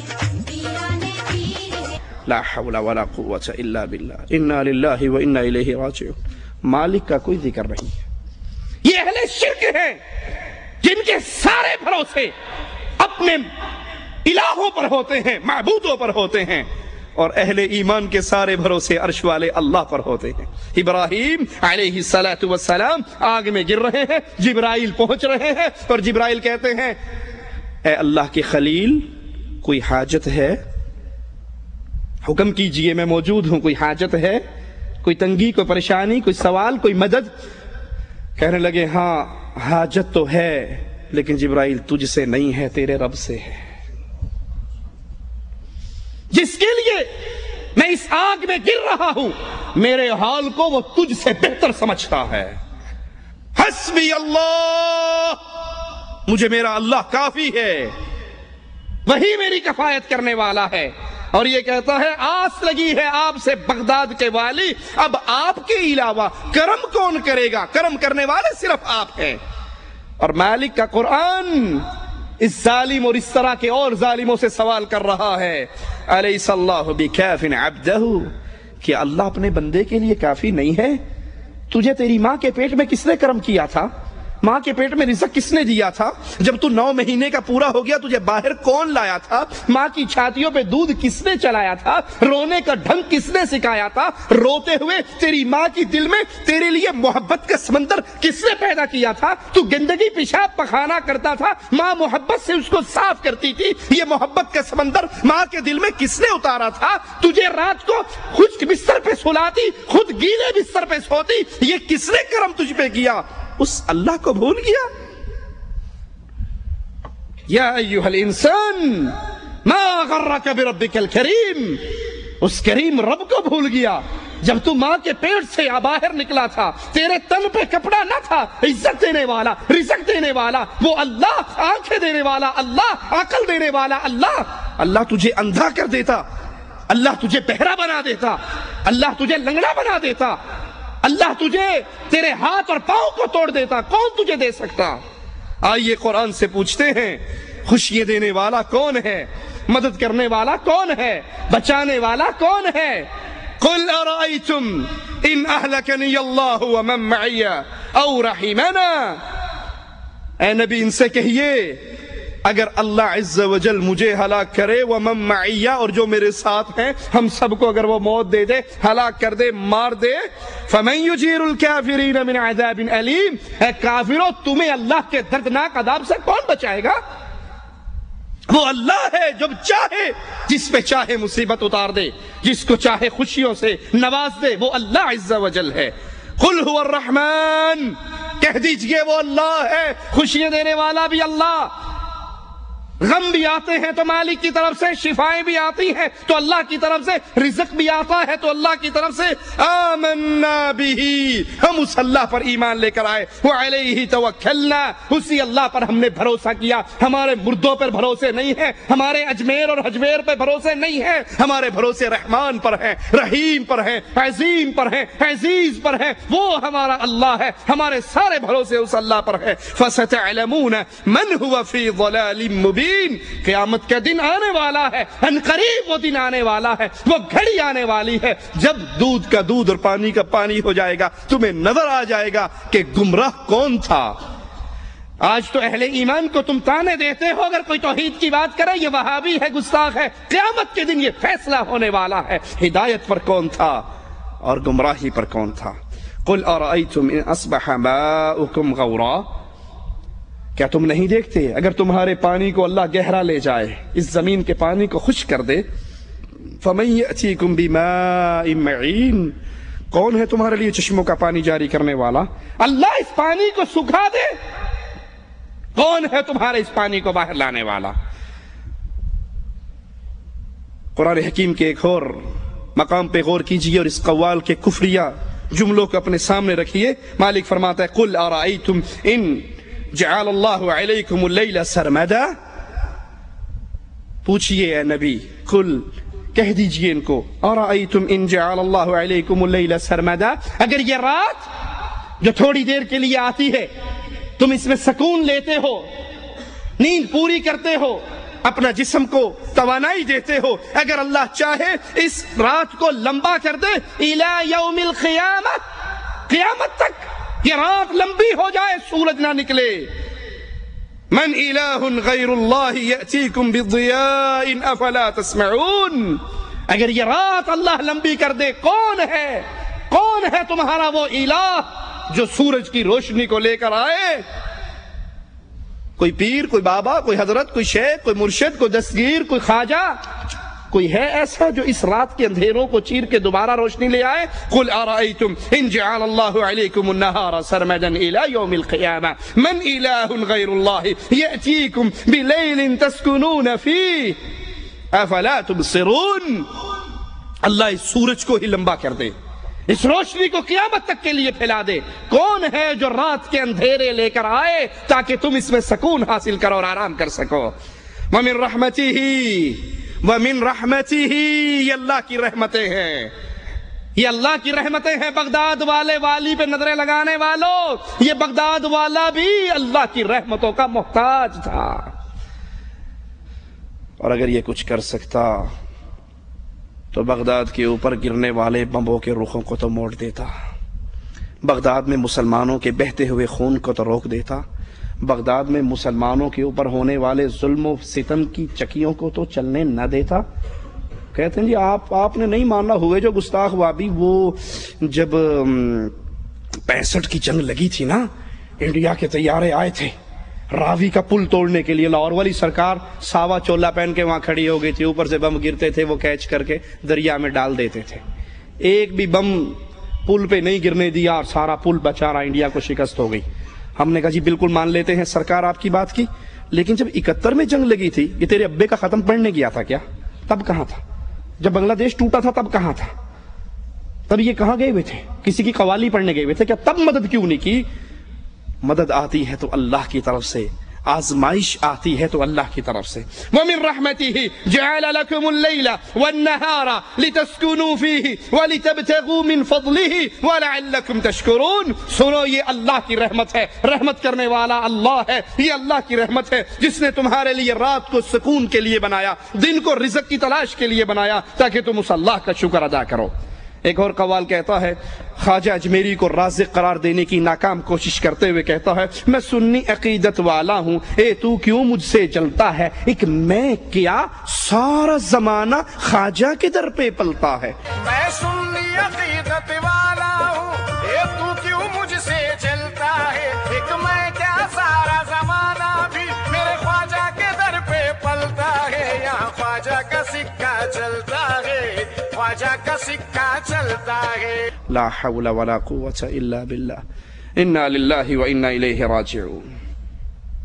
پیرانے پیر ہیں۔ لا حول ولا قوت الا باللہ، انا للہ و انا الیہ راجعون۔ مالک کا کوئی ذکر نہیں ہے۔ یہ اہل شرک ہیں جن کے سارے بھروسے اپنے الہوں پر ہوتے ہیں، معبودوں پر ہوتے ہیں، اور اہل ایمان کے سارے بھروسے عرش والے اللہ پر ہوتے ہیں۔ ابراہیم علیہ السلام آگ میں گر رہے ہیں، جبرائیل پہنچ رہے ہیں، اور جبرائیل کہتے ہیں، اے اللہ کے خلیل، کوئی حاجت ہے؟ حکم کیجئے، میں موجود ہوں۔ کوئی حاجت ہے؟ کوئی تنگی، کوئی پریشانی، کوئی سوال، کوئی مدد؟ کہنے لگے، ہاں حاجت تو ہے، لیکن جبرائیل تجھ سے نہیں ہے، تیرے رب سے ہے، جس کے لیے میں اس آگ میں گر رہا ہوں، میرے حال کو وہ تجھ سے بہتر سمجھتا ہے۔ حسبی اللہ، مجھے میرا اللہ کافی ہے، وہی میری کفایت کرنے والا ہے۔ اور یہ کہتا ہے، آس لگی ہے آپ سے بغداد کے والی، اب آپ کے علاوہ کرم کون کرے گا؟ کرم کرنے والے صرف آپ ہیں۔ اور مالک کا قرآن اس ظالم اور اس طرح کے اور ظالموں سے سوال کر رہا ہے، الیس اللہ بکاف عبدہ، کہ اللہ اپنے بندے کے لیے کافی نہیں ہے؟ تجھے تیری ماں کے پیٹ میں کس نے کرم کیا تھا؟ ماں کے پیٹ میں رزق کس نے دیا تھا؟ جب تو 9 مہینے کا پورا ہو گیا، تجھے باہر کون لایا تھا؟ ماں کی چھاتیوں پہ دودھ کس نے چلایا تھا؟ رونے کا ڈھنگ کس نے سکھایا تھا؟ روتے ہوئے تیری ماں کی دل میں تیرے لیے محبت کا سمندر کس نے پیدا کیا تھا؟ تو گندگی پیشاب پخانا کرتا تھا، ماں محبت سے اس کو صاف کرتی تھی، یہ محبت کا سمندر ماں کے دل میں کس نے اتارا تھا؟ تجھے رات کو خشک بستر پہ سلاتی، خود گیلے بستر پہ سوتی، یہ کس نے کرم تجھ پہ کیا؟ اس اللہ کو بھول گیا؟ یا ایھا الانسان ما غرک بربک الکریم، اس کریم رب کو بھول گیا۔ جب تو ماں کے پیٹ سے باہر نکلا تھا، تیرے تن پہ کپڑا نہ تھا، عزت دینے والا، رزق دینے والا وہ اللہ، آنکھیں دینے والا اللہ، عقل دینے والا اللہ۔ اللہ تجھے اندھا کر دیتا، اللہ تجھے بہرا بنا دیتا، اللہ تجھے لنگڑا بنا دیتا، اللہ تجھے تیرے ہاتھ اور پاؤں کو توڑ دیتا، کون تجھے دے سکتا؟ آئیے قرآن سے پوچھتے ہیں، خوشیاں دینے والا کون ہے؟ مدد کرنے والا کون ہے؟ بچانے والا کون ہے؟ قل ارائیتم ان اہلکنی اللہ ومن معی او رحمنا، اے نبی ان سے کہیے، اگر اللہ عز و جل مجھے ہلاک کرے، ومن معی، اور جو میرے ساتھ ہیں، ہم سب کو اگر وہ موت دے دے، ہلاک کر دے، مار دے، فمن یجیر الکافرین من عذاب علیم، اے کافروں تمہیں اللہ کے دردناک عذاب سے کون بچائے گا؟ وہ اللہ ہے جو چاہے جس پہ چاہے مصیبت اتار دے، جس کو چاہے خوشیوں سے نواز دے، وہ اللہ عز و جل ہے۔ قل هو الرحمن کہہ دیجئے وہ اللہ ہے، خوشیاں دینے والا بھی اللہ، غم بھی آتے ہیں تو مالک کی طرف سے، شفائیں بھی آتی ہیں تو اللہ کی طرف سے، رزق بھی آتا ہے تو اللہ کی طرف سے۔ آمنا بہ، ہم اس اللہ پر ایمان لے کر آئے، وعلیہ توکلنا، اسی اللہ پر ہم نے بھروسہ کیا، ہمارے مردوں پر بھروسے نہیں ہے، ہمارے اجمیر اور حجمیر پر بھروسے نہیں ہے، ہمارے بھروسے رحمان پر ہیں، رحیم پر ہیں، عظیم پر ہیں، عزیز پر ہیں، وہ ہمارا اللہ ہے، ہمارے سارے بھروسے اس اللہ پر ہے۔ فستعلمون من هو فی ضلال مبین، قیامت کا دن آنے والا ہے، ان قریب وہ دن آنے والا ہے، وہ گھڑی آنے والی ہے جب دودھ کا دودھ اور پانی کا پانی ہو جائے گا، تمہیں نظر آ جائے گا کہ گمراہ کون تھا۔ آج تو اہل ایمان کو تم تانے دیتے ہو، اگر کوئی توحید کی بات کرے یہ وہابی ہے، گستاخ ہے، قیامت کے دن یہ فیصلہ ہونے والا ہے، ہدایت پر کون تھا اور گمراہی پر کون تھا۔ قل ارأیتم ان اصبح ماؤکم غورا، کیا تم نہیں دیکھتے اگر تمہارے پانی کو اللہ گہرا لے جائے، اس زمین کے پانی کو خشک کر دے، فمن یأتیکم بماء معین، کون ہے تمہارے لیے چشموں کا پانی جاری کرنے والا؟ اللہ اس پانی کو سکھا دے، کون ہے تمہارے اس پانی کو باہر لانے والا؟ قرآن حکیم کے ایک اور مقام پہ غور کیجئے اور اس قوال کے کفریہ جملوں کو اپنے سامنے رکھیے۔ مالک فرماتا ہے قل ارأیتم ان جعل اللہ علیکم اللیل سرمدا، پوچھئے اے نبی، قل کہہ دیجئے ان کو، ارأیتم ان جعل اللہ علیکم اللیل سرمدا، اگر یہ رات جو تھوڑی دیر کے لیے آتی ہے تم اس میں سکون لیتے ہو، نیند پوری کرتے ہو، اپنا جسم کو توانائی دیتے ہو، اگر اللہ چاہے اس رات کو لمبا کر دے الی یوم القیامہ، قیامت تک یہ رات لمبی ہو جائے، سورج نہ نکلے، من الہ غیر اللہ یأتیکم بضیاء افلا تسمعون، اگر یہ رات اللہ لمبی کر دے، کون ہے تمہارا وہ الہ جو سورج کی روشنی کو لے کر آئے؟ کوئی پیر، کوئی بابا، کوئی حضرت، کوئی شیخ، کوئی مرشد، کوئی دستگیر، کوئی خواجہ، کوئی ہے ایسا جو اس رات کے اندھیروں کو چیر کے دوبارہ روشنی لے آئے؟ قل ارأیتم ان جعل اللہ علیکم النہار سرمدا الی یوم القیامہ من الہ غیر اللہ یأتیکم بلیل تسکنون فیہ افلا تبصرون، اللہ اس سورج کو ہی لمبا کر دے، اس روشنی کو قیامت تک کے لیے پھیلا دے، کون ہے جو رات کے اندھیرے لے کر آئے تاکہ تم اس میں سکون حاصل کرو اور آرام کر سکو۔ وَمِن رَحْمَتِهِ وَمِن رَحْمَتِهِ، یہ اللہ کی رحمتیں ہیں، یہ اللہ کی رحمتیں ہیں۔ بغداد والے والی پہ نظریں لگانے والوں، یہ بغداد والا بھی اللہ کی رحمتوں کا محتاج تھا، اور اگر یہ کچھ کر سکتا تو بغداد کے اوپر گرنے والے بمبوں کے رخوں کو تو موڑ دیتا، بغداد میں مسلمانوں کے بہتے ہوئے خون کو تو روک دیتا، بغداد میں مسلمانوں کے اوپر ہونے والے ظلم و ستم کی چکیوں کو تو چلنے نہ دیتا۔ کہتے ہیں جی آپ نے نہیں ماننا ہوئے جو گستاخ وابی، وہ جب 65 کی جنگ لگی تھی نا، انڈیا کے طیارے آئے تھے راوی کا پل توڑنے کے لیے، لاہور والی سرکار ساوا چولا پہن کے وہاں کھڑی ہو گئی تھی، اوپر سے بم گرتے تھے، وہ کیچ کر کے دریا میں ڈال دیتے تھے، ایک بھی بم پل پہ نہیں گرنے دیا اور سارا پل بچا رہا، انڈیا کو شکست ہو گئی۔ ہم نے کہا جی بالکل مان لیتے ہیں سرکار آپ کی بات کی، لیکن جب 71 میں جنگ لگی تھی، یہ تیرے ابے کا ختم پڑھنے گیا تھا کیا؟ تب کہاں تھا؟ جب بنگلہ دیش ٹوٹا تھا تب کہاں تھا؟ تب یہ کہاں گئے ہوئے تھے؟ کسی کی قوالی پڑھنے گئے ہوئے تھے کیا؟ تب مدد کیوں نہیں کی؟ مدد آتی ہے تو اللہ کی طرف سے، آزمائش آتی ہے تو اللہ کی طرف سے۔ وَمِن رَحْمَتِهِ جَعَلَ لَكُمُ اللَّيْلَ وَالنَّهَارَ لِتَسْكُنُوا فِيهِ وَلِتَبْتَغُوا مِن فَضْلِهِ وَلَعَلَّكُمْ تَشْكُرُونَ۔ سنو، یہ اللہ کی رحمت ہے، رحمت کرنے والا اللہ ہے، یہ اللہ کی رحمت ہے جس نے تمہارے لیے رات کو سکون کے لیے بنایا، دن کو رزق کی تلاش کے لیے بنایا تاکہ تم اس اللہ کا شکر ادا کرو۔ ایک اور قوال کہتا ہے، خواجہ اجمیری کو رازق قرار دینے کی ناکام کوشش کرتے ہوئے کہتا ہے، میں سنی عقیدت والا ہوں، اے تو کیوں مجھ سے جلتا ہے، ایک میں کیا سارا زمانہ خواجہ کے در پہ پلتا ہے۔ میں سنی عقیدت والا ہوں، اے تو کیوں مجھ سے جلتا ہے، ایک میں کیا سارا زمانہ بھی میرے خواجہ کے در پہ پلتا ہے، یہاں خواجہ کا سکہ چلتا ہے، خواجہ کا سکہ چلتا ہے۔ لا حول ولا قوة الا باللہ۔ انا للہ و انا الیہ راجعون۔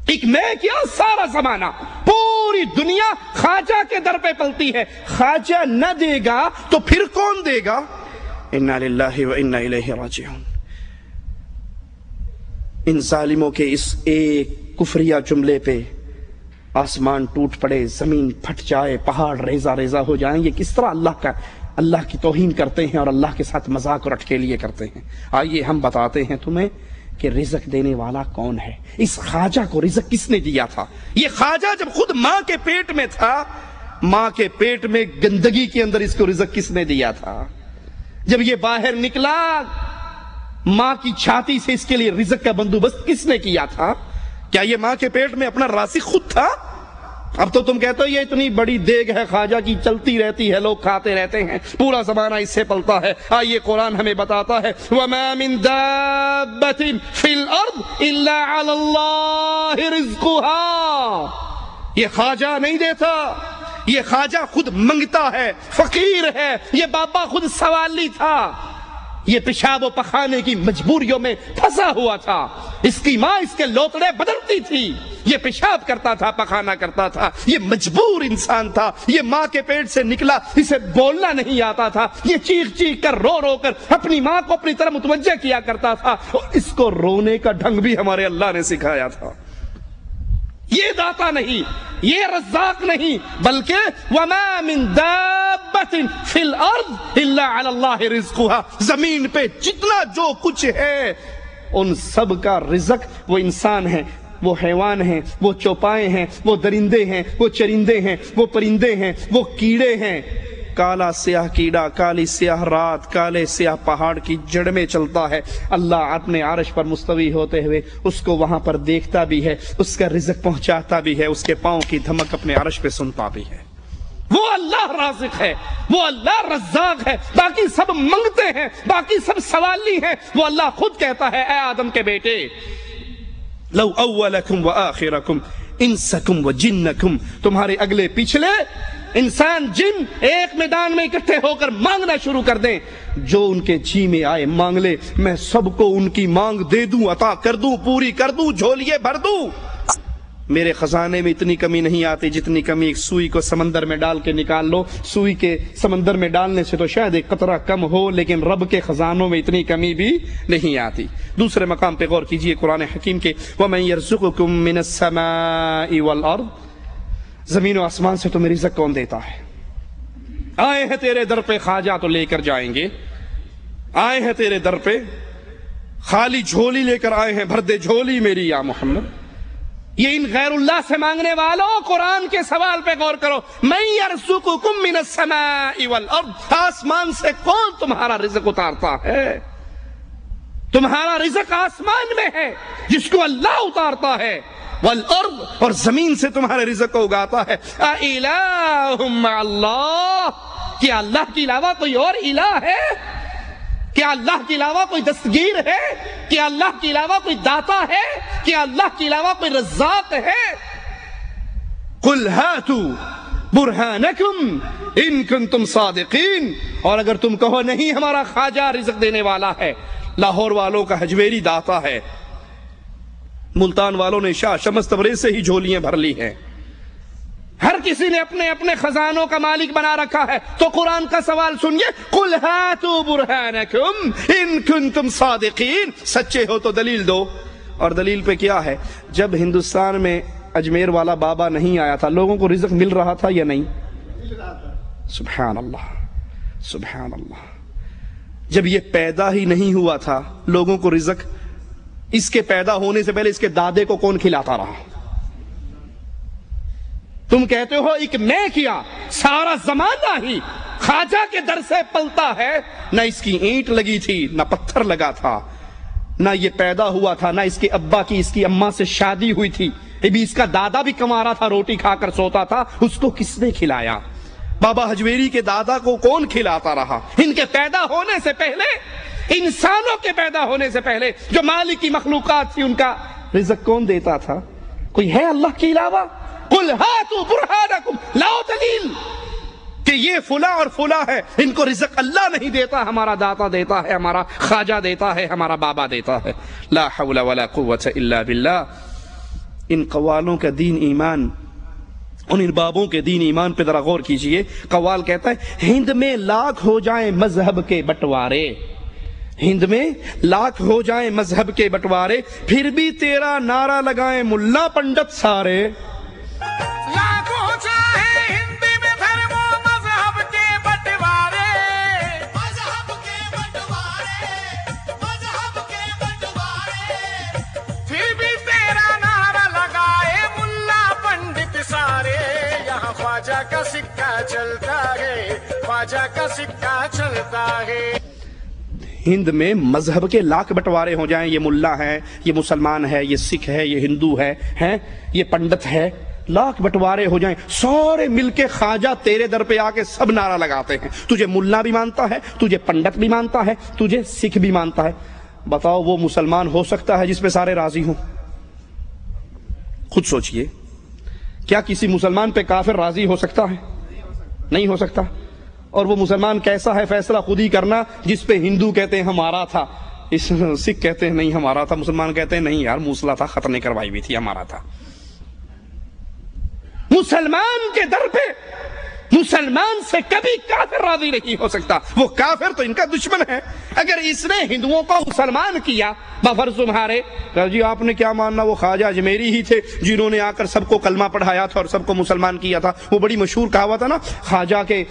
ایک میں کیا سارا زمانہ پوری دنیا خواجہ کے در پہ پلتی ہے، خواجہ نہ دے گا تو پھر کون دے گا؟ انا للہ و انا الیہ راجعون۔ ان ظالموں کے اس ایک کفریہ جملے پہ آسمان ٹوٹ پڑے، زمین پھٹ جائے، پہاڑ ریزہ ریزہ ہو جائیں، یہ کس طرح اللہ کی توہین کرتے ہیں اور اللہ کے ساتھ مذاق اور اٹکے لیے کرتے ہیں۔ آئیے ہم بتاتے ہیں تمہیں کہ رزق دینے والا کون ہے۔ اس خواجہ کو رزق کس نے دیا تھا؟ یہ خواجہ جب خود ماں کے پیٹ میں تھا، ماں کے پیٹ میں گندگی کے اندر اس کو رزق کس نے دیا تھا؟ جب یہ باہر نکلا ماں کی چھاتی سے اس کے لیے رزق کا بندوبست کس نے کیا تھا؟ کیا یہ ماں کے پیٹ میں اپنا رازق خود تھا؟ اب تو تم کہتے ہو یہ اتنی بڑی دیگ ہے خواجہ کی، چلتی رہتی ہے، لوگ کھاتے رہتے ہیں، پورا زمانہ اس سے پلتا ہے۔ آئیے قرآن ہمیں بتاتا ہے وَمَا مِن دَابَّةٍ فِي الْأَرْضِ إِلَّا عَلَى اللَّهِ رِزْقُهَا۔ یہ خواجہ نہیں دیتا، یہ خواجہ خود منگتا ہے، فقیر ہے، یہ بابا خود سوالی تھا، یہ پیشاب و پخانے کی مجبوریوں میں پھنسا ہوا تھا، اس کی ماں اس کے لوتڑے بدلتی تھی، یہ پیشاب کرتا تھا، پخانا کرتا تھا، یہ مجبور انسان تھا، یہ ماں کے پیٹ سے نکلا، اسے بولنا نہیں آتا تھا، یہ چیخ چیخ کر رو رو کر اپنی ماں کو اپنی طرف متوجہ کیا کرتا تھا، اور اس کو رونے کا ڈھنگ بھی ہمارے اللہ نے سکھایا تھا۔ یہ داتا نہیں، یہ رزاق نہیں، بلکہ وَمَا مِن دَابَّةٍ فِي الْأَرْضِ إِلَّا عَلَى اللَّهِ رِزْقُهَا۔ زمین پہ جتنا جو کچھ ہے ان سب کا رزق وہ انسان ہے، وہ حیوان ہیں، وہ چوپائے ہیں، وہ درندے ہیں، وہ چرندے ہیں، وہ پرندے ہیں، وہ کیڑے ہیں۔ کالا سیاہ کیڑا، کالی سیاہ رات، کالے سیاہ پہاڑ کی جڑ میں چلتا ہے، اللہ اپنے عرش پر مستوی ہوتے ہوئے اس کو وہاں پر دیکھتا بھی ہے، اس کا رزق پہنچاتا بھی ہے، اس کے پاؤں کی دھمک اپنے عرش پہ سنتا بھی ہے۔ وہ اللہ رازق ہے، وہ اللہ رزاق ہے، باقی سب منگتے ہیں، باقی سب سوالی ہیں۔ وہ اللہ خود کہتا ہے اے آدم کے بیٹے لو اولکم و آخرکم انسکم و جنکم، تمہارے اگلے پچھلے انسان جن ایک میدان میں اکٹھے ہو کر مانگنا شروع کر دیں، جو ان کے جی میں آئے مانگ لے، میں سب کو ان کی مانگ دے دوں، عطا کر دوں، پوری کر دوں، جھولیے بھر دوں۔ میرے خزانے میں اتنی کمی نہیں آتی جتنی کمی ایک سوئی کو سمندر میں ڈال کے نکال لو۔ سوئی کے سمندر میں ڈالنے سے تو شاید ایک قطرہ کم ہو، لیکن رب کے خزانوں میں اتنی کمی بھی نہیں آتی۔ دوسرے مقام پہ غور کیجئے قرآن حکیم کے وَمَن يَرْزُقُكُم مِّنَ السَّمَاءِ وَالْأَرْضِ، زمین و آسمان سے تمہیں رزق کون دیتا ہے؟ آئے ہیں تیرے در پہ خواجہ تو لے کر جائیں گے، آئے ہیں تیرے در پہ خالی جھولی لے کر آئے ہیں، بھر دے جھولی میری یا محمد۔ یہ ان غیر اللہ سے مانگنے والوں قرآن کے سوال پہ غور کرو، مَن يَرْزُقُكُم مِّنَ السَّمَاءِ وَالْأَرْضِ، آسمان سے کون تمہارا رزق اتارتا ہے؟ تمہارا رزق آسمان میں ہے جس کو اللہ اتارتا ہے، والارض، اور زمین سے تمہارے رزق کو اگاتا ہے۔ اِلَٰهٌ مَّعَ اللَّهِ، کیا اللہ کے علاوہ کوئی اور الہ ہے؟ کیا اللہ کے علاوہ کوئی دستگیر ہے؟ کیا اللہ کے علاوہ کوئی داتا ہے؟ کیا اللہ کے علاوہ کوئی رزاق ہے؟ قُلْ هَاتُوا بُرْهَانَكُمْ إِن كُنتُمْ صَادِقِينَ، اور اگر تم کہو نہیں ہمارا خواجہ رزق دینے والا ہے، لاہور والوں کا حجویری داتا ہے، ملتان والوں نے شاہ شمس تبریز سے ہی جھولیاں بھر لی ہیں، ہر کسی نے اپنے اپنے خزانوں کا مالک بنا رکھا ہے، تو قرآن کا سوال سنیے، قُلْ هَاتُوا بُرْهَانَكُمْ إِن كُنتُمْ صَادِقِينَ، سچے ہو تو دلیل دو۔ اور دلیل پہ کیا ہے؟ جب ہندوستان میں اجمیر والا بابا نہیں آیا تھا، لوگوں کو رزق مل رہا تھا یا نہیں؟ سبحان اللہ، سبحان اللہ۔ جب یہ پیدا ہی نہیں ہوا تھا لوگوں کو رزق، اس کے پیدا ہونے سے پہلے اس کے دادے کو کون کھلاتا رہا؟ تم کہتے ہو ایک میں کیا، سارا زمانہ ہی خواجہ کے در سے پلتا ہے، نہ اس کی اینٹ لگی تھی، نہ پتھر لگا تھا، نہ یہ پیدا ہوا تھا، نہ اس کے ابا کی اس کی اماں سے شادی ہوئی تھی، ابھی اس کا دادا بھی کما رہا تھا، روٹی کھا کر سوتا تھا، اس کو کس نے کھلایا؟ بابا حجویری کے دادا کو کون کھلاتا رہا؟ ان کے پیدا ہونے سے پہلے، انسانوں کے پیدا ہونے سے پہلے جو مالک کی مخلوقات تھی ان کا رزق کون دیتا تھا؟ کوئی ہے اللہ کے علاوہ؟ قُلْ هَاتُوا بُرْهَانَكُمْ، لاؤ دلیل، کہ یہ فلاں اور فلاں ہے، ان کو رزق اللہ نہیں دیتا، ہمارا داتا دیتا ہے، ہمارا خواجہ دیتا ہے، ہمارا بابا دیتا ہے۔ لا حول ولا قوت الا باللہ۔ ان قوالوں کا دین ایمان، ان اربابوں کے دین ایمان پہ ذرا غور کیجئے۔ قوال کہتا ہے ہند میں لاکھ ہو جائیں مذہب کے بٹوارے، ہند میں لاکھ ہو جائیں مذہب کے بٹوارے، پھر بھی تیرا نعرہ لگائیں ملا پنڈت سارے۔ لاکھوں چاہے ہند میں دھرم و مذہب کے بٹوارے، مذہب کے بٹوارے، مذہب کے بٹوارے، پھر بھی تیرا نعرہ لگائے ملا پنڈت سارے۔ یہاں خواجہ کا سکہ چلتا ہے، خواجہ کا سکہ چلتا ہے۔ ہند میں مذہب کے لاکھ بٹوارے ہو جائیں، یہ ملا ہے، یہ مسلمان ہے، یہ سکھ ہے، یہ ہندو ہے، یہ پنڈت ہے، لاکھ بٹوارے ہو جائیں، سارے مل کے خواجہ تیرے در پہ آ کے سب نعرہ لگاتے ہیں۔ تجھے ملا بھی مانتا ہے، تجھے پنڈت بھی مانتا ہے، تجھے سکھ بھی مانتا ہے۔ بتاؤ وہ مسلمان ہو سکتا ہے جس پہ سارے راضی ہوں؟ خود سوچئے، کیا کسی مسلمان پہ کافر راضی ہو سکتا ہے؟ نہیں ہو سکتا۔ اور وہ مسلمان کیسا ہے فیصلہ خود ہی کرنا، جس پہ ہندو کہتے ہیں ہمارا تھا، سکھ کہتے ہیں نہیں ہمارا تھا، مسلمان کہتے ہیں نہیں یار موصلہ تھا، ختنے کروائی بھی تھی، ہمارا تھا۔ مسلمان کے در پہ مسلمان سے کبھی کافر راضی نہیں ہو سکتا، وہ کافر تو ان کا دشمن ہے۔ اگر اس نے ہندوؤں کو مسلمان کیا بفرض تمہارے، جی آپ نے کیا ماننا، وہ خواجہ اجمیری ہی تھے جنہوں نے آ کر سب کو کلمہ پڑھایا تھا اور سب کو مسلمان کیا تھا۔ وہ بڑی مشہور کہاوت ہے نا، خواجہ کے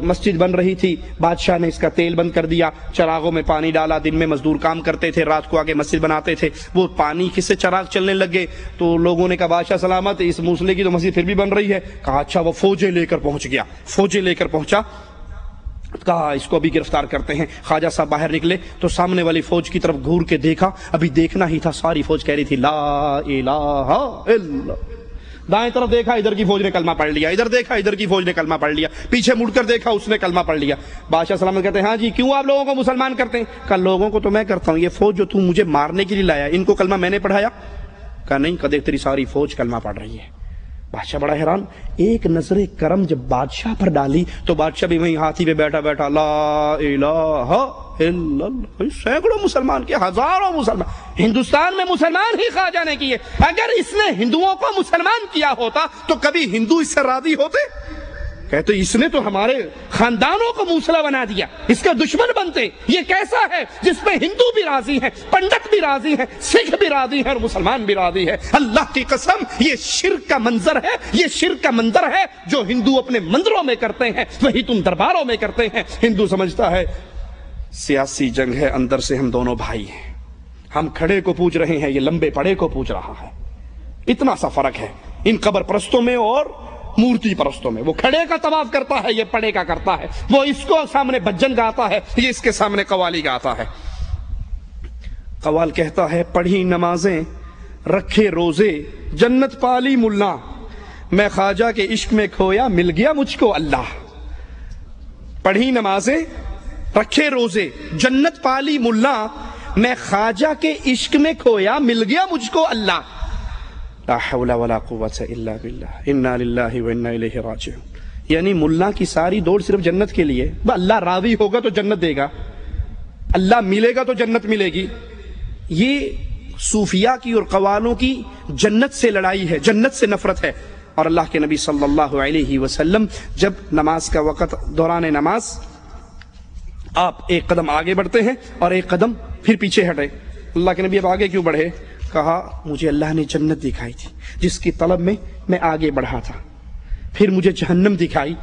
مسجد بن رہی تھی، بادشاہ نے اس کا تیل بند کر دیا، چراغوں میں پانی ڈالا، دن میں مزدور کام کرتے تھے، رات کو آگے مسجد بناتے تھے، وہ پانی کس سے چراغ چلنے لگے تو لوگوں نے کہا بادشاہ سلامت، اس موصلے کی تو مسجد پھر بھی بن رہی ہے۔ کہا اچھا، وہ فوجیں لے کر پہنچ گیا، فوجیں لے کر پہنچا، کہا اس کو ابھی گرفتار کرتے ہیں۔ خواجہ صاحب باہر نکلے تو سامنے والی فوج کی طرف گھور کے دیکھا، ابھی دیکھنا ہی تھا، ساری فوج کہہ رہی تھی لا الہ الا اللہ۔ دائیں طرف دیکھا، ادھر کی فوج نے کلمہ پڑھ لیا، ادھر دیکھا، ادھر کی فوج نے کلمہ پڑھ لیا، پیچھے مڑ کر دیکھا، اس نے کلمہ پڑھ لیا۔ بادشاہ سلامت کہتے ہیں ہاں جی کیوں آپ لوگوں کو مسلمان کرتے ہیں؟ کہا لوگوں کو تو میں کرتا ہوں، یہ فوج جو تم مجھے مارنے کے لیے لایا ان کو کلمہ میں نے پڑھایا؟ کہا نہیں، کہا دیکھ تیری ساری فوج کلمہ پڑھ رہی ہے۔ بادشاہ بڑا حیران، ایک نظر کرم جب بادشاہ پر ڈالی تو بادشاہ بھی وہیں ہاتھی پہ بیٹھا بیٹھا لا الہ الا اللہ۔ سینکڑوں مسلمان کے، ہزاروں مسلمان ہندوستان میں مسلمان ہی خواجہ نے کیے۔ اگر اس نے ہندوؤں کو مسلمان کیا ہوتا تو کبھی ہندو اس سے راضی ہوتے؟ کہتے اس نے تو ہمارے خاندانوں کو موصلہ بنا دیا، اس کا دشمن بنتے۔ یہ کیسا ہے جس میں ہندو بھی راضی ہیں، پنڈت بھی راضی ہیں، سکھ بھی راضی ہیں اور مسلمان بھی راضی ہے؟ اللہ کی قسم یہ شرک کا منظر ہے، یہ شرک کا منظر ہے جو ہندو اپنے مندروں میں کرتے ہیں، وہی تم درباروں میں کرتے ہیں۔ ہندو سمجھتا ہے سیاسی جنگ ہے، اندر سے ہم دونوں بھائی ہیں، ہم کھڑے کو پوج رہے ہیں، یہ لمبے پڑے کو پوج رہا ہے۔ اتنا سا فرق ہے ان قبر پرستوں میں اور مورتی پرستوں میں۔ وہ کھڑے کا طواف کرتا ہے، یہ پڑے کا کرتا ہے، وہ اس کو سامنے بھجن گاتا ہے، یہ اس کے سامنے قوالی گاتا ہے۔ قوال کہتا ہے پڑھی نمازیں رکھے روزے جنت پالی ملا، میں خواجہ کے عشق میں کھویا مل گیا مجھ کو اللہ۔ پڑھی نمازیں رکھے روزے جنت پالی ملا، میں خواجہ کے عشق میں کھویا مل گیا مجھ کو اللہ۔ لا حول ولا قوت الا باللہ، انا للہ و انا الیہ راجعون۔ یعنی ملا کی ساری دوڑ صرف جنت کے لیے، اللہ راضی ہوگا تو جنت دے گا، اللہ ملے گا تو جنت ملے گی۔ یہ صوفیاء کی اور قوالوں کی جنت سے لڑائی ہے، جنت سے نفرت ہے۔ اور اللہ کے نبی صلی اللہ علیہ وسلم جب نماز کا وقت، دوران نماز آپ ایک قدم آگے بڑھتے ہیں اور ایک قدم پھر پیچھے ہٹے۔ اللہ کے نبی اب آگے کیوں بڑھے؟ کہا مجھے اللہ نے جنت دکھائی تھی جس کی طلب میں آگے بڑھا تھا، پھر مجھے جہنم دکھائی،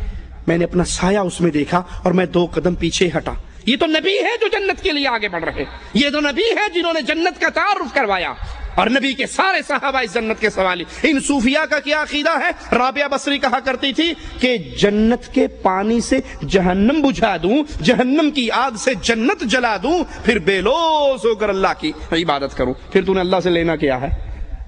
میں نے اپنا سایہ اس میں دیکھا اور میں 2 قدم پیچھے ہٹا۔ یہ تو نبی ہے جو جنت کے لیے آگے بڑھ رہے، یہ تو نبی ہے جنہوں نے جنت کا تعارف کروایا، اور نبی کے سارے صحابہ اس جنت کے سوالی۔ ان صوفیاء کا کیا عقیدہ ہے؟ رابعہ بصری کہا کرتی تھی کہ جنت کے پانی سے جہنم بجھا دوں، جہنم کی آگ سے جنت جلا دوں، پھر بے لوث ہو کر اللہ کی عبادت کروں۔ پھر تو نے اللہ سے لینا کیا ہے؟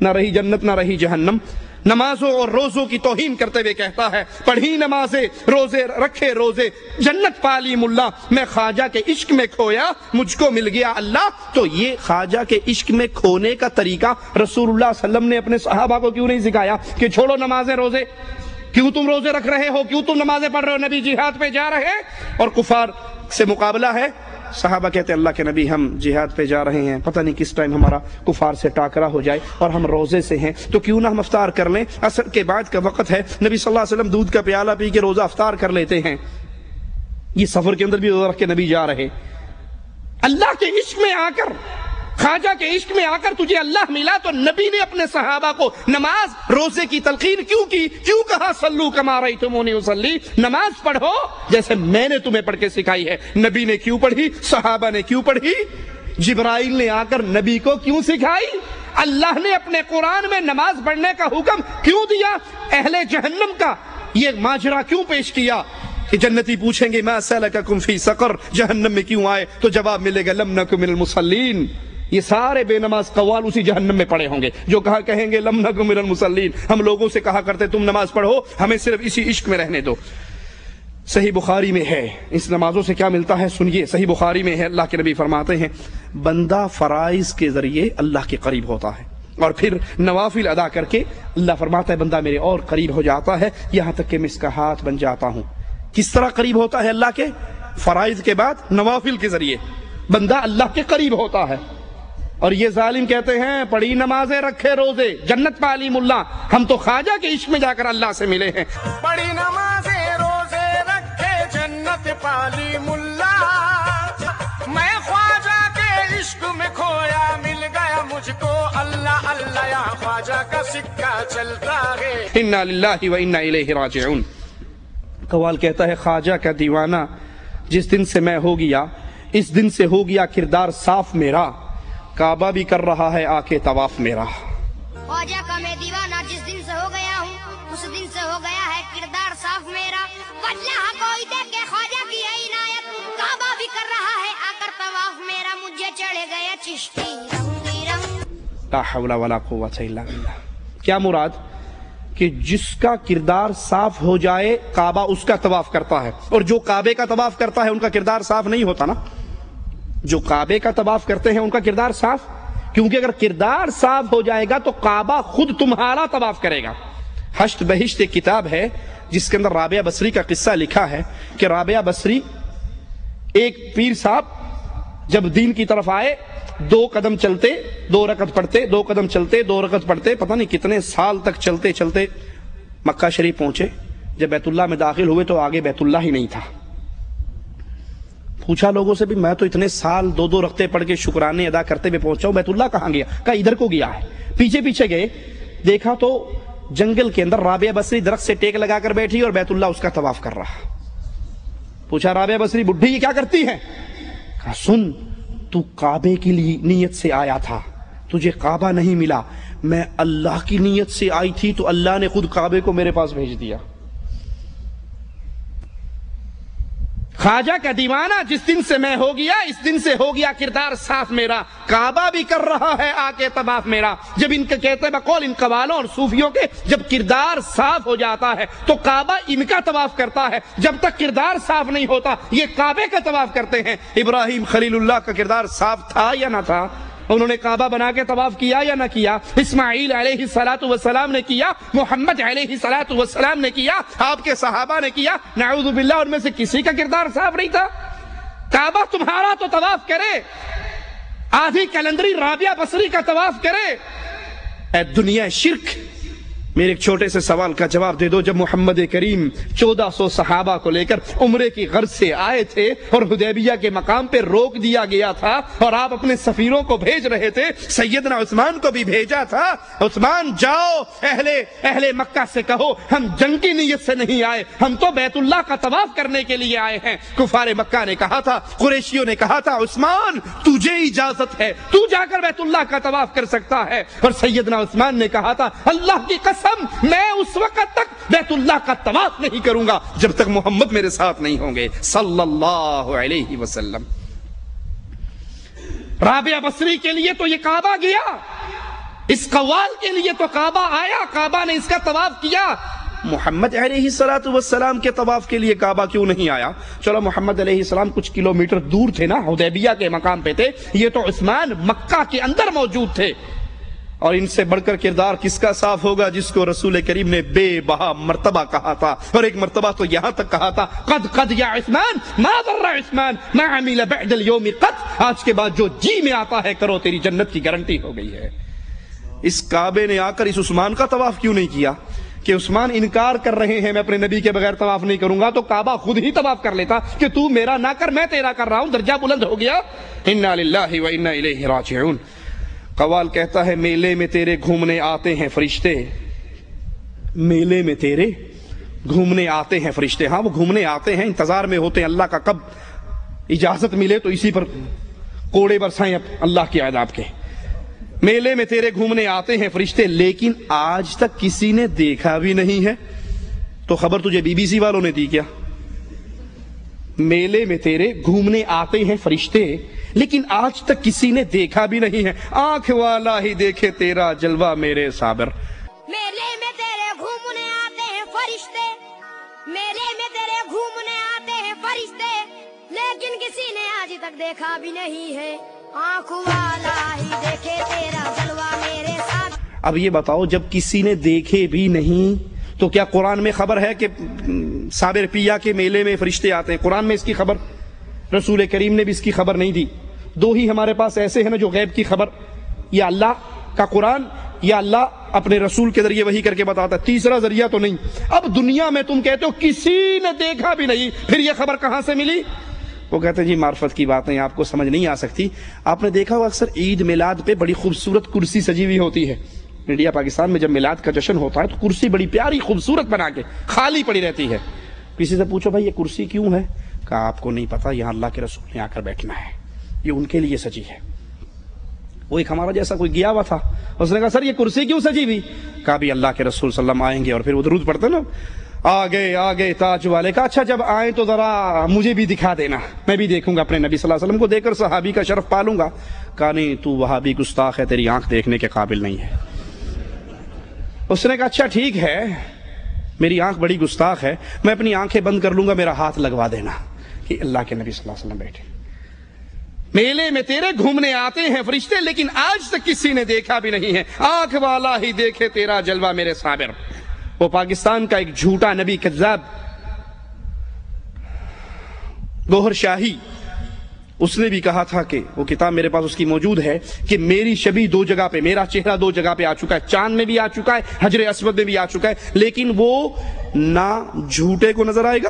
نہ رہی جنت نہ رہی جہنم۔ نمازوں اور روزوں کی توہین کرتے ہوئے کہتا ہے پڑھی نمازیں روزے رکھے روزے جنت پالی ملا، میں خواجہ کے عشق میں کھویا مجھ کو مل گیا اللہ۔ تو یہ خواجہ کے عشق میں کھونے کا طریقہ رسول اللہ صلی اللہ علیہ وسلم نے اپنے صحابہ کو کیوں نہیں سکھایا کہ چھوڑو نمازیں روزے؟ کیوں تم روزے رکھ رہے ہو, کیوں تم نمازیں پڑھ رہے ہو, نبی جہاد پہ جا رہے ہیں. اور کفار سے مقابلہ ہے. صحابہ کہتے ہیں اللہ کے نبی ہم جہاد پہ جا رہے ہیں, پتہ نہیں کس ٹائم ہمارا کفار سے ٹاکرا ہو جائے, اور ہم روزے سے ہیں تو کیوں نہ ہم افطار کر لیں, عصر کے بعد کا وقت ہے. نبی صلی اللہ علیہ وسلم دودھ کا پیالہ پی کے روزہ افطار کر لیتے ہیں. یہ سفر کے اندر بھی روزہ رکھ کے نبی جا رہے. اللہ کے عشق میں آ کر, خواجہ کے عشق میں آ کر تجھے اللہ ملا تو نبی نے اپنے صحابہ کو نماز روزے کی تلقین کیوں کی, کیوں کہا صلو کما رأیتمونی اصلی, نماز پڑھو جیسے میں نے تمہیں پڑھ کے سکھائی ہے. نبی نے کیوں پڑھی, صحابہ نے کیوں پڑھی, جبرائیل نے آ کر نبی کو کیوں سکھائی, اللہ نے اپنے قرآن میں نماز پڑھنے کا حکم کیوں دیا, اہل جہنم کا یہ ماجرا کیوں پیش کیا کہ جنتی پوچھیں گے ما سلککم فی سقر, جہنم میں کیوں آئے, تو جواب ملے گا لم نک من المصلین. یہ سارے بے نماز قوال اسی جہنم میں پڑے ہوں گے جو کہیں گے لم نک من المصلین, ہم لوگوں سے کہا کرتے تم نماز پڑھو, ہمیں صرف اسی عشق میں رہنے دو. صحیح بخاری میں ہے, اس نمازوں سے کیا ملتا ہے سنیے. صحیح بخاری میں ہے, اللہ کے نبی فرماتے ہیں بندہ فرائض کے ذریعے اللہ کے قریب ہوتا ہے, اور پھر نوافل ادا کر کے اللہ فرماتا ہے بندہ میرے اور قریب ہو جاتا ہے, یہاں تک کہ میں اس کا ہاتھ بن جاتا ہوں. کس طرح قریب ہوتا ہے اللہ کے, فرائض کے بعد نوافل کے ذریعے بندہ اللہ کے قریب ہوتا ہے. اور یہ ظالم کہتے ہیں پڑھی نمازیں رکھے روزے جنت پالی ملا, ہم تو خواجہ کے عشق میں جا کر اللہ سے ملے ہیں. بڑی نمازیں روزے رکھے جنت پالی ملا, میں خواجہ کے عشق میں کھویا مل گیا مجھ کو اللہ اللہ, یا خواجہ کا سکہ چلتا ہے. انا للہ و انا الیہ راجعون. قوال کہتا ہے خواجہ کا دیوانہ جس دن سے میں ہو گیا, اس دن سے ہو گیا کردار صاف میرا, کعبہ بھی کر رہا ہے آ کے طواف میرا. خواجہ کا میں دیوانہ جس دن سے ہو گیا ہوں, اس دن سے ہو گیا ہے کردار صاف میرا. اللہ کوئی دیکھ کے خواجہ کی ہے عنایت, کعبہ بھی کر رہا ہے آ کر طواف میرا, مجھے چڑھے گیا چشتی رنگی رنگ. لا حول ولا قوت الا باللہ. کیا مراد کہ جس کا کردار صاف ہو جائے کعبہ اس کا طواف کرتا ہے, اور جو کعبے کا طواف کرتا ہے ان کا کردار صاف نہیں ہوتا نا. جو کعبے کا طواف کرتے ہیں ان کا کردار صاف, کیونکہ اگر کردار صاف ہو جائے گا تو کعبہ خود تمہارا طواف کرے گا. حشت بہشت ایک کتاب ہے جس کے اندر رابعہ بصری کا قصہ لکھا ہے کہ رابعہ بصری ایک پیر صاحب جب دین کی طرف آئے, 2 قدم چلتے 2 رکعت پڑھتے, 2 قدم چلتے 2 رکعت پڑھتے, پتہ نہیں کتنے سال تک چلتے چلتے مکہ شریف پہنچے. جب بیت اللہ میں داخل ہوئے تو آگے بیت اللہ ہی نہیں تھا. پوچھا لوگوں سے بھی میں تو اتنے سال 2 رکعتیں پڑھ کے شکرانے ادا کرتے ہوئے پہنچا ہوں, بیت اللہ کہاں گیا, کہا ادھر کو گیا ہے. پیچھے پیچھے گئے, دیکھا تو جنگل کے اندر رابعہ بصری درخت سے ٹیک لگا کر بیٹھی اور بیت اللہ اس کا طواف کر رہا. پوچھا رابعہ بصری بڈھی یہ کیا کرتی ہے, کہا سن تو کعبے کی نیت سے آیا تھا, تجھے کعبہ نہیں ملا, میں اللہ کی نیت سے آئی تھی تو اللہ نے خود کعبے کو میرے پاس بھیج دیا. خواجہ کا دیوانہ جس دن سے میں ہو گیا, اس دن سے ہو گیا کردار صاف میرا, کعبہ بھی کر رہا ہے آ کے طواف میرا. جب ان کے کہتے ہیں بقول ان قوالوں اور صوفیوں کے, جب کردار صاف ہو جاتا ہے تو کعبہ ان کا طواف کرتا ہے, جب تک کردار صاف نہیں ہوتا یہ کعبے کا طواف کرتے ہیں. ابراہیم خلیل اللہ کا کردار صاف تھا یا نہ تھا, انہوں نے کعبہ بنا کے طواف کیا یا نہ کیا, اسماعیل علیہ السلام نے کیا, محمد علیہ السلام نے کیا, آپ کے صحابہ نے کیا, نعوذ باللہ ان میں سے کسی کا کردار صاف نہیں تھا. کعبہ تمہارا تو طواف کرے, آدھی کیلنڈری رابعہ بصری کا طواف کرے. اے دنیا شرک, میرے ایک چھوٹے سے سوال کا جواب دے دو. جب محمد کریم 1400 صحابہ کو لے کر عمرے کی غرض سے آئے تھے اور حدیبیہ کے مقام پہ روک دیا گیا تھا اور آپ اپنے سفیروں کو بھیج رہے تھے, سیدنا عثمان کو بھی بھیجا تھا, عثمان جاؤ اہل مکہ سے کہو ہم جنگ کی نیت سے نہیں آئے, ہم تو بیت اللہ کا طواف کرنے کے لیے آئے ہیں. کفار مکہ نے کہا تھا, قریشیوں نے کہا تھا عثمان تجھے اجازت ہے, تو جا کر بیت اللہ کا طواف کر سکتا ہے. اور سیدنا عثمان نے کہا تھا اللہ کی قسم میں اس وقت تک بیت اللہ کا طواف نہیں کروں گا جب تک محمد میرے ساتھ نہیں ہوں گے صلی اللہ علیہ وسلم. رابعہ بصری کے لیے تو یہ کعبہ گیا, اس قوال کے لیے تو کعبہ آیا, کعبہ نے اس کا طواف کیا. محمد علیہ السلام کے طواف کے لیے کعبہ کیوں نہیں آیا؟ چلو محمد علیہ السلام کچھ کلومیٹر دور تھے نا, حدیبیہ کے مقام پہ تھے, یہ تو عثمان مکہ کے اندر موجود تھے. اور ان سے بڑھ کر کردار کس کا صاف ہوگا جس کو رسول کریم نے بے بہا مرتبہ کہا تھا، اور ایک مرتبہ تو یہاں تک کہا تھا قد یا عثمان ما ضر عثمان ما عمل بعد اليوم قد، آج کے بعد جو جی میں آتا ہے کرو، تیری جنت کی گارنٹی ہو گئی ہے۔ اس کعبے نے آ کر اس عثمان کا طواف کیوں نہیں کیا کہ عثمان انکار کر رہے ہیں میں اپنے نبی کے بغیر طواف نہیں کروں گا، تو کعبہ خود ہی طواف کر لیتا کہ تو میرا نہ کر میں تیرا کر رہا ہوں، درجہ بلند ہو گیا۔ انا للہ و انا الیہ راجعون۔ قوال کہتا ہے میلے میں تیرے گھومنے آتے ہیں فرشتے، میلے میں تیرے گھومنے آتے ہیں فرشتے، ہاں وہ گھومنے آتے ہیں، انتظار میں ہوتے ہیں اللہ کا کب اجازت ملے تو اسی پر کوڑے برسائیں اللہ کے عذاب کے۔ میلے میں تیرے گھومنے آتے ہیں فرشتے، لیکن آج تک کسی نے دیکھا بھی نہیں ہے، تو خبر تجھے بی بی سی والوں نے دی کیا؟ میلے میں تیرے گھومنے آتے ہیں فرشتے لیکن آج تک کسی نے دیکھا بھی نہیں ہے، آنکھ والا ہی دیکھے تیرا جلوہ میرے صابر۔ میلے میں تیرے گھومنے آتے ہیں فرشتے، میلے میں تیرے گھومنے آتے ہیں فرشتے، لیکن کسی نے آج تک دیکھا بھی نہیں ہے، آنکھ والا ہی دیکھے تیرا جلوہ میرے صابر۔ اب یہ بتاؤ جب کسی نے دیکھے بھی نہیں تو کیا قرآن میں خبر ہے کہ صابر پیا کے میلے میں فرشتے آتے ہیں؟ قرآن میں اس کی خبر، رسول کریم نے بھی اس کی خبر نہیں دی۔ دو ہی ہمارے پاس ایسے ہیں نا جو غیب کی خبر، یا اللہ کا قرآن یا اللہ اپنے رسول کے ذریعے وحی کر کے بتاتا ہے، تیسرا ذریعہ تو نہیں۔ اب دنیا میں تم کہتے ہو کسی نے دیکھا بھی نہیں، پھر یہ خبر کہاں سے ملی؟ وہ کہتے ہیں جی معرفت کی باتیں آپ کو سمجھ نہیں آ سکتی۔ آپ نے دیکھا ہو اکثر عید میلاد پہ بڑی خوبصورت کرسی سجی ہوئی ہوتی ہے، انڈیا پاکستان میں جب میلاد کا جشن ہوتا ہے تو کرسی بڑی پیاری خوبصورت بنا کے خالی پڑی رہتی ہے۔ کسی سے پوچھو بھائی یہ کرسی کیوں ہے؟ کہا آپ کو نہیں پتا، یہاں اللہ کے رسول نے آ کر بیٹھنا ہے، یہ ان کے لیے سجی ہے۔ وہ ایک ہمارا جیسا کوئی گیا ہوا تھا، اس نے کہا سر یہ کرسی کیوں سجی ہوئی؟ کہا بھی اللہ کے رسول صلی اللہ علیہ وسلم آئیں گے، اور پھر وہ درود پڑھتے نا، آگے تاج والے کا، اچھا جب آئیں تو ذرا مجھے بھی دکھا دینا، میں بھی دیکھوں گا اپنے نبی صلی اللہ علیہ وسلم کو، دیکھ کر صحابی کا شرف پالوں گا۔ کہا نہیں تو وہابی گستاخ ہے، تیری آنکھ دیکھنے کے قابل نہیں ہے۔ اس نے کہا اچھا ٹھیک ہے میری آنکھ بڑی گستاخ ہے، میں اپنی آنکھیں بند کر لوں گا، میرا ہاتھ لگوا دینا کہ اللہ کے نبی صلی اللہ علیہ وسلم بیٹھے۔ میلے میں تیرے گھومنے آتے ہیں فرشتے لیکن آج تک کسی نے دیکھا بھی نہیں ہے، آنکھ والا ہی دیکھے تیرا جلوہ میرے صابر۔ وہ پاکستان کا ایک جھوٹا نبی کذاب گوہر شاہی، اس نے بھی کہا تھا کہ وہ کتاب میرے پاس اس کی موجود ہے کہ میری شبیہ دو جگہ پہ، میرا چہرہ دو جگہ پہ آ چکا ہے، چاند میں بھی آ چکا ہے، حجر اسود میں بھی آ چکا ہے، لیکن وہ نہ جھوٹے کو نظر آئے گا،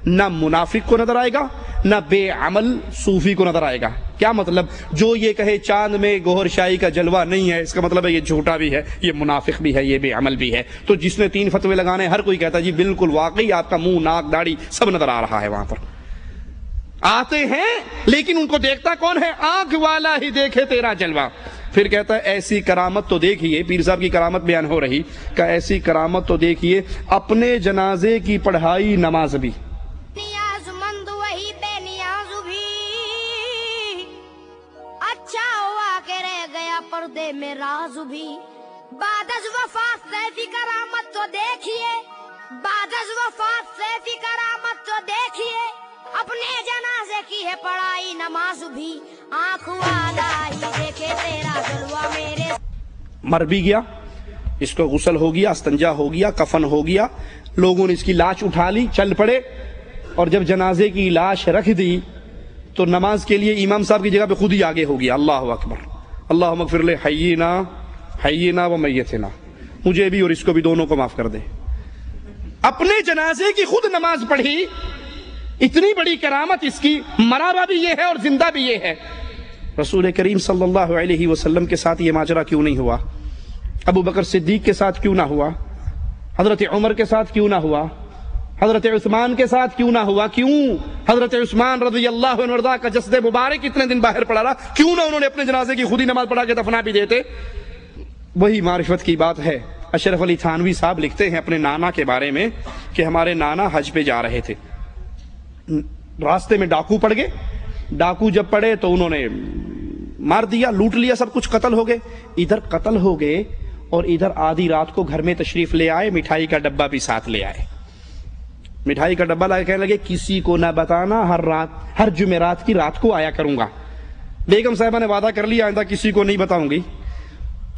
نہ منافق کو نظر آئے گا، نہ بے عمل صوفی کو نظر آئے گا۔ کیا مطلب؟ جو یہ کہے چاند میں گوہر شاہی کا جلوہ نہیں ہے، اس کا مطلب ہے یہ جھوٹا بھی ہے، یہ منافق بھی ہے، یہ بے عمل بھی ہے۔ تو جس نے تین فتوے لگانے، ہر کوئی کہتا ہے جی بالکل واقعی آپ کا منہ ناک داڑھی سب نظر آ رہا ہے۔ وہاں پر آتے ہیں لیکن ان کو دیکھتا کون ہے؟ آنکھ والا ہی دیکھے تیرا جلوہ۔ پھر کہتا ہے ایسی کرامت تو دیکھیے، پیر صاحب کی کرامت بیان ہو رہی کہ ایسی کرامت تو دیکھیے اپنے جنازے کی پڑھائی نماز بھی، نیاز مند وہی بے نیاز بھی، اچھا ہوا کہ رہ گیا پردے میں راز بھی، بعد از وفات سیفی کرامت تو دیکھیے، بعد از وفات سیفی کرامت تو دیکھیے، اپنے جنازے کی ہے پڑھائی نماز بھی، آنکھ والا ہی دیکھے تیرا جلوہ میرے۔ مر بھی گیا، اس کو غسل ہو گیا، استنجا ہو گیا، کفن ہو گیا، لوگوں نے اس کی لاش اٹھا لی، چل پڑے، اور جب جنازے کی لاش رکھ دی تو نماز کے لیے امام صاحب کی جگہ پہ خود ہی آگے ہو گیا، اللہ اکبر، اللہم اغفر لے حیینا و میتنا، مجھے بھی اور اس کو بھی، دونوں کو معاف کر دے۔ اپنے جنازے کی خود نماز پڑھی، اتنی بڑی کرامت اس کی، مرا بھی یہ ہے اور زندہ بھی یہ ہے۔ رسول کریم صلی اللہ علیہ وسلم کے ساتھ یہ ماجرا کیوں نہیں ہوا؟ ابو بکر صدیق کے ساتھ کیوں نہ ہوا؟ حضرت عمر کے ساتھ کیوں نہ ہوا؟ حضرت عثمان کے ساتھ کیوں نہ ہوا؟ کیوں حضرت عثمان رضی اللہ عنہ وارضاہ کا جسد مبارک اتنے دن باہر پڑا رہا؟ کیوں نہ انہوں نے اپنے جنازے کی خود ہی نماز پڑھا کے دفنا بھی دیتے؟ وہی معرفت کی بات ہے۔ اشرف علی تھانوی صاحب لکھتے ہیں اپنے نانا کے بارے میں کہ ہمارے نانا حج پہ جا رہے تھے، راستے میں ڈاکو پڑ گئے، ڈاکو جب پڑے تو انہوں نے مار دیا، لوٹ لیا، سب کچھ قتل ہو گئے، ادھر قتل ہو گئے اور ادھر آدھی رات کو گھر میں تشریف لے آئے، مٹھائی کا ڈبہ بھی ساتھ لے آئے، مٹھائی کا ڈبہ لا کے کہنے لگے کسی کو نہ بتانا، ہر جمعرات کی رات کو آیا کروں گا۔ بیگم صاحبہ نے وعدہ کر لیا آئندہ کسی کو نہیں بتاؤں گی۔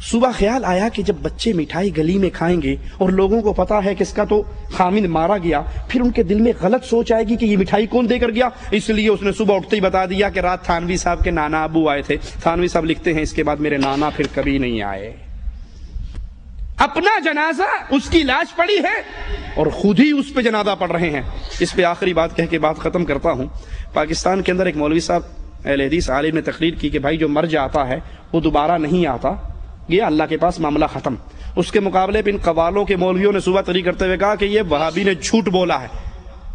صبح خیال آیا کہ جب بچے مٹھائی گلی میں کھائیں گے اور لوگوں کو پتا ہے کہ اس کا تو خامند مارا گیا، پھر ان کے دل میں غلط سوچ آئے گی کہ یہ مٹھائی کون دے کر گیا. اس لیے اس نے صبح اٹھتے ہی بتا دیا کہ رات تھانوی صاحب کے نانا ابو آئے تھے. تھانوی صاحب لکھتے ہیں اس کے بعد میرے نانا پھر کبھی نہیں آئے. اپنا جنازہ اس کی لاش پڑی ہے اور خود ہی اس پہ جنازہ پڑھ رہے ہیں. اس پہ آخری بات کہہ کے بات ختم کرتا ہوں. پاکستان کے اندر ایک مولوی صاحب اہل حدیث عالم نے تقریر کی کہ بھائی جو مر جاتا ہے وہ دوبارہ نہیں آتا، گیا اللہ کے پاس معاملہ ختم. اس کے مقابلے پہ ان قوالوں کے مولویوں نے صبح تقریر کرتے ہوئے کہا کہ یہ وہابی نے جھوٹ بولا ہے.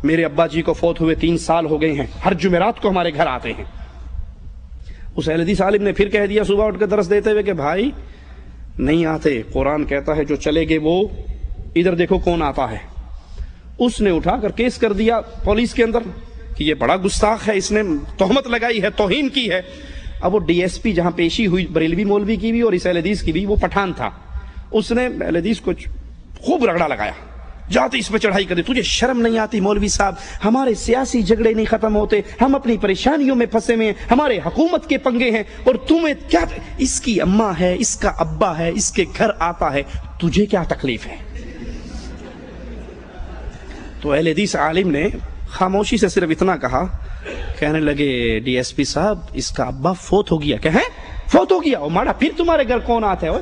میرے ابا جی کو فوت ہوئے 3 سال ہو گئے ہیں، ہر جمعرات کو ہمارے گھر آتے ہیں. اس اہل حدیث عالم نے پھر کہہ دیا صبح اٹھ کے درس دیتے ہوئے کہ بھائی نہیں آتے، قرآن کہتا ہے جو چلے گے وہ ادھر دیکھو کون آتا ہے. اس نے اٹھا کر کیس کر دیا پولیس کے اندر کہ یہ بڑا گستاخ ہے، اس نے تہمت لگائی ہے، توہین کی ہے. اب وہ ڈی ایس پی جہاں پیشی ہوئی بریلوی مولوی کی بھی اور اس اہل حدیث کی بھی، وہ پٹھان تھا. اس نے اہل حدیث کو خوب رگڑا لگایا، جاتے اس پہ چڑھائی کر دی. تجھے شرم نہیں آتی مولوی صاحب؟ ہمارے سیاسی جھگڑے نہیں ختم ہوتے، ہم اپنی پریشانیوں میں پھنسے ہوئے ہیں، ہمارے حکومت کے پنگے ہیں، اور تمہیں کیا، اس کی اماں ہے، اس کا ابا ہے، اس کے گھر آتا ہے، تجھے کیا تکلیف ہے؟ تو اہل حدیث عالم نے خاموشی سے صرف اتنا کہا، کہنے لگے ڈی ایس پی صاحب اس کا ابا فوت ہو گیا. کہیں فوت ہو گیا؟ او ماڑا پھر تمہارے گھر کون آتا ہے؟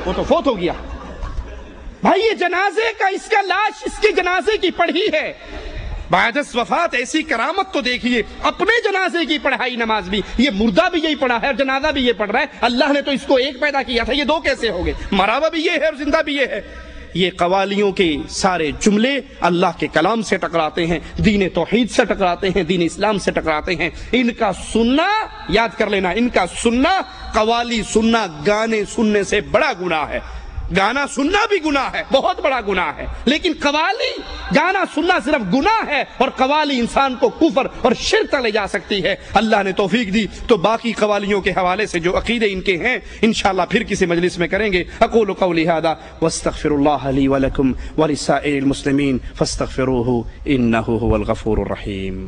وہ تو فوت ہو گیا. بھائی یہ جنازے کا، اس کا لاش اس کے جنازے کی پڑھی ہے. بعد از وفات ایسی کرامت تو دیکھیے، اپنے جنازے کی پڑھائی نماز بھی، یہ مردہ بھی یہی پڑھا ہے اور جنازہ بھی یہ پڑھ رہا ہے. اللہ نے تو اس کو ایک پیدا کیا تھا، یہ 2 کیسے ہو گئے؟ مرا ہوا بھی یہ ہے اور زندہ بھی یہ ہے. یہ قوالیوں کے سارے جملے اللہ کے کلام سے ٹکراتے ہیں، دین توحید سے ٹکراتے ہیں، دین اسلام سے ٹکراتے ہیں. ان کا سننا، یاد کر لینا، ان کا سننا، قوالی سننا گانے سننے سے بڑا گناہ ہے. گانا سننا بھی گناہ ہے، بہت بڑا گناہ ہے، لیکن قوالی، گانا سننا صرف گناہ ہے اور قوالی انسان کو کفر اور شرک تک لے جا سکتی ہے. اللہ نے توفیق دی تو باقی قوالیوں کے حوالے سے جو عقیدے ان کے ہیں انشاءاللہ پھر کسی مجلس میں کریں گے. اقول قولی ھذا واستغفر اللہ لی ولکم ولسائر المسلمین فاستغفروہ انہ ھو الغفور الرحیم.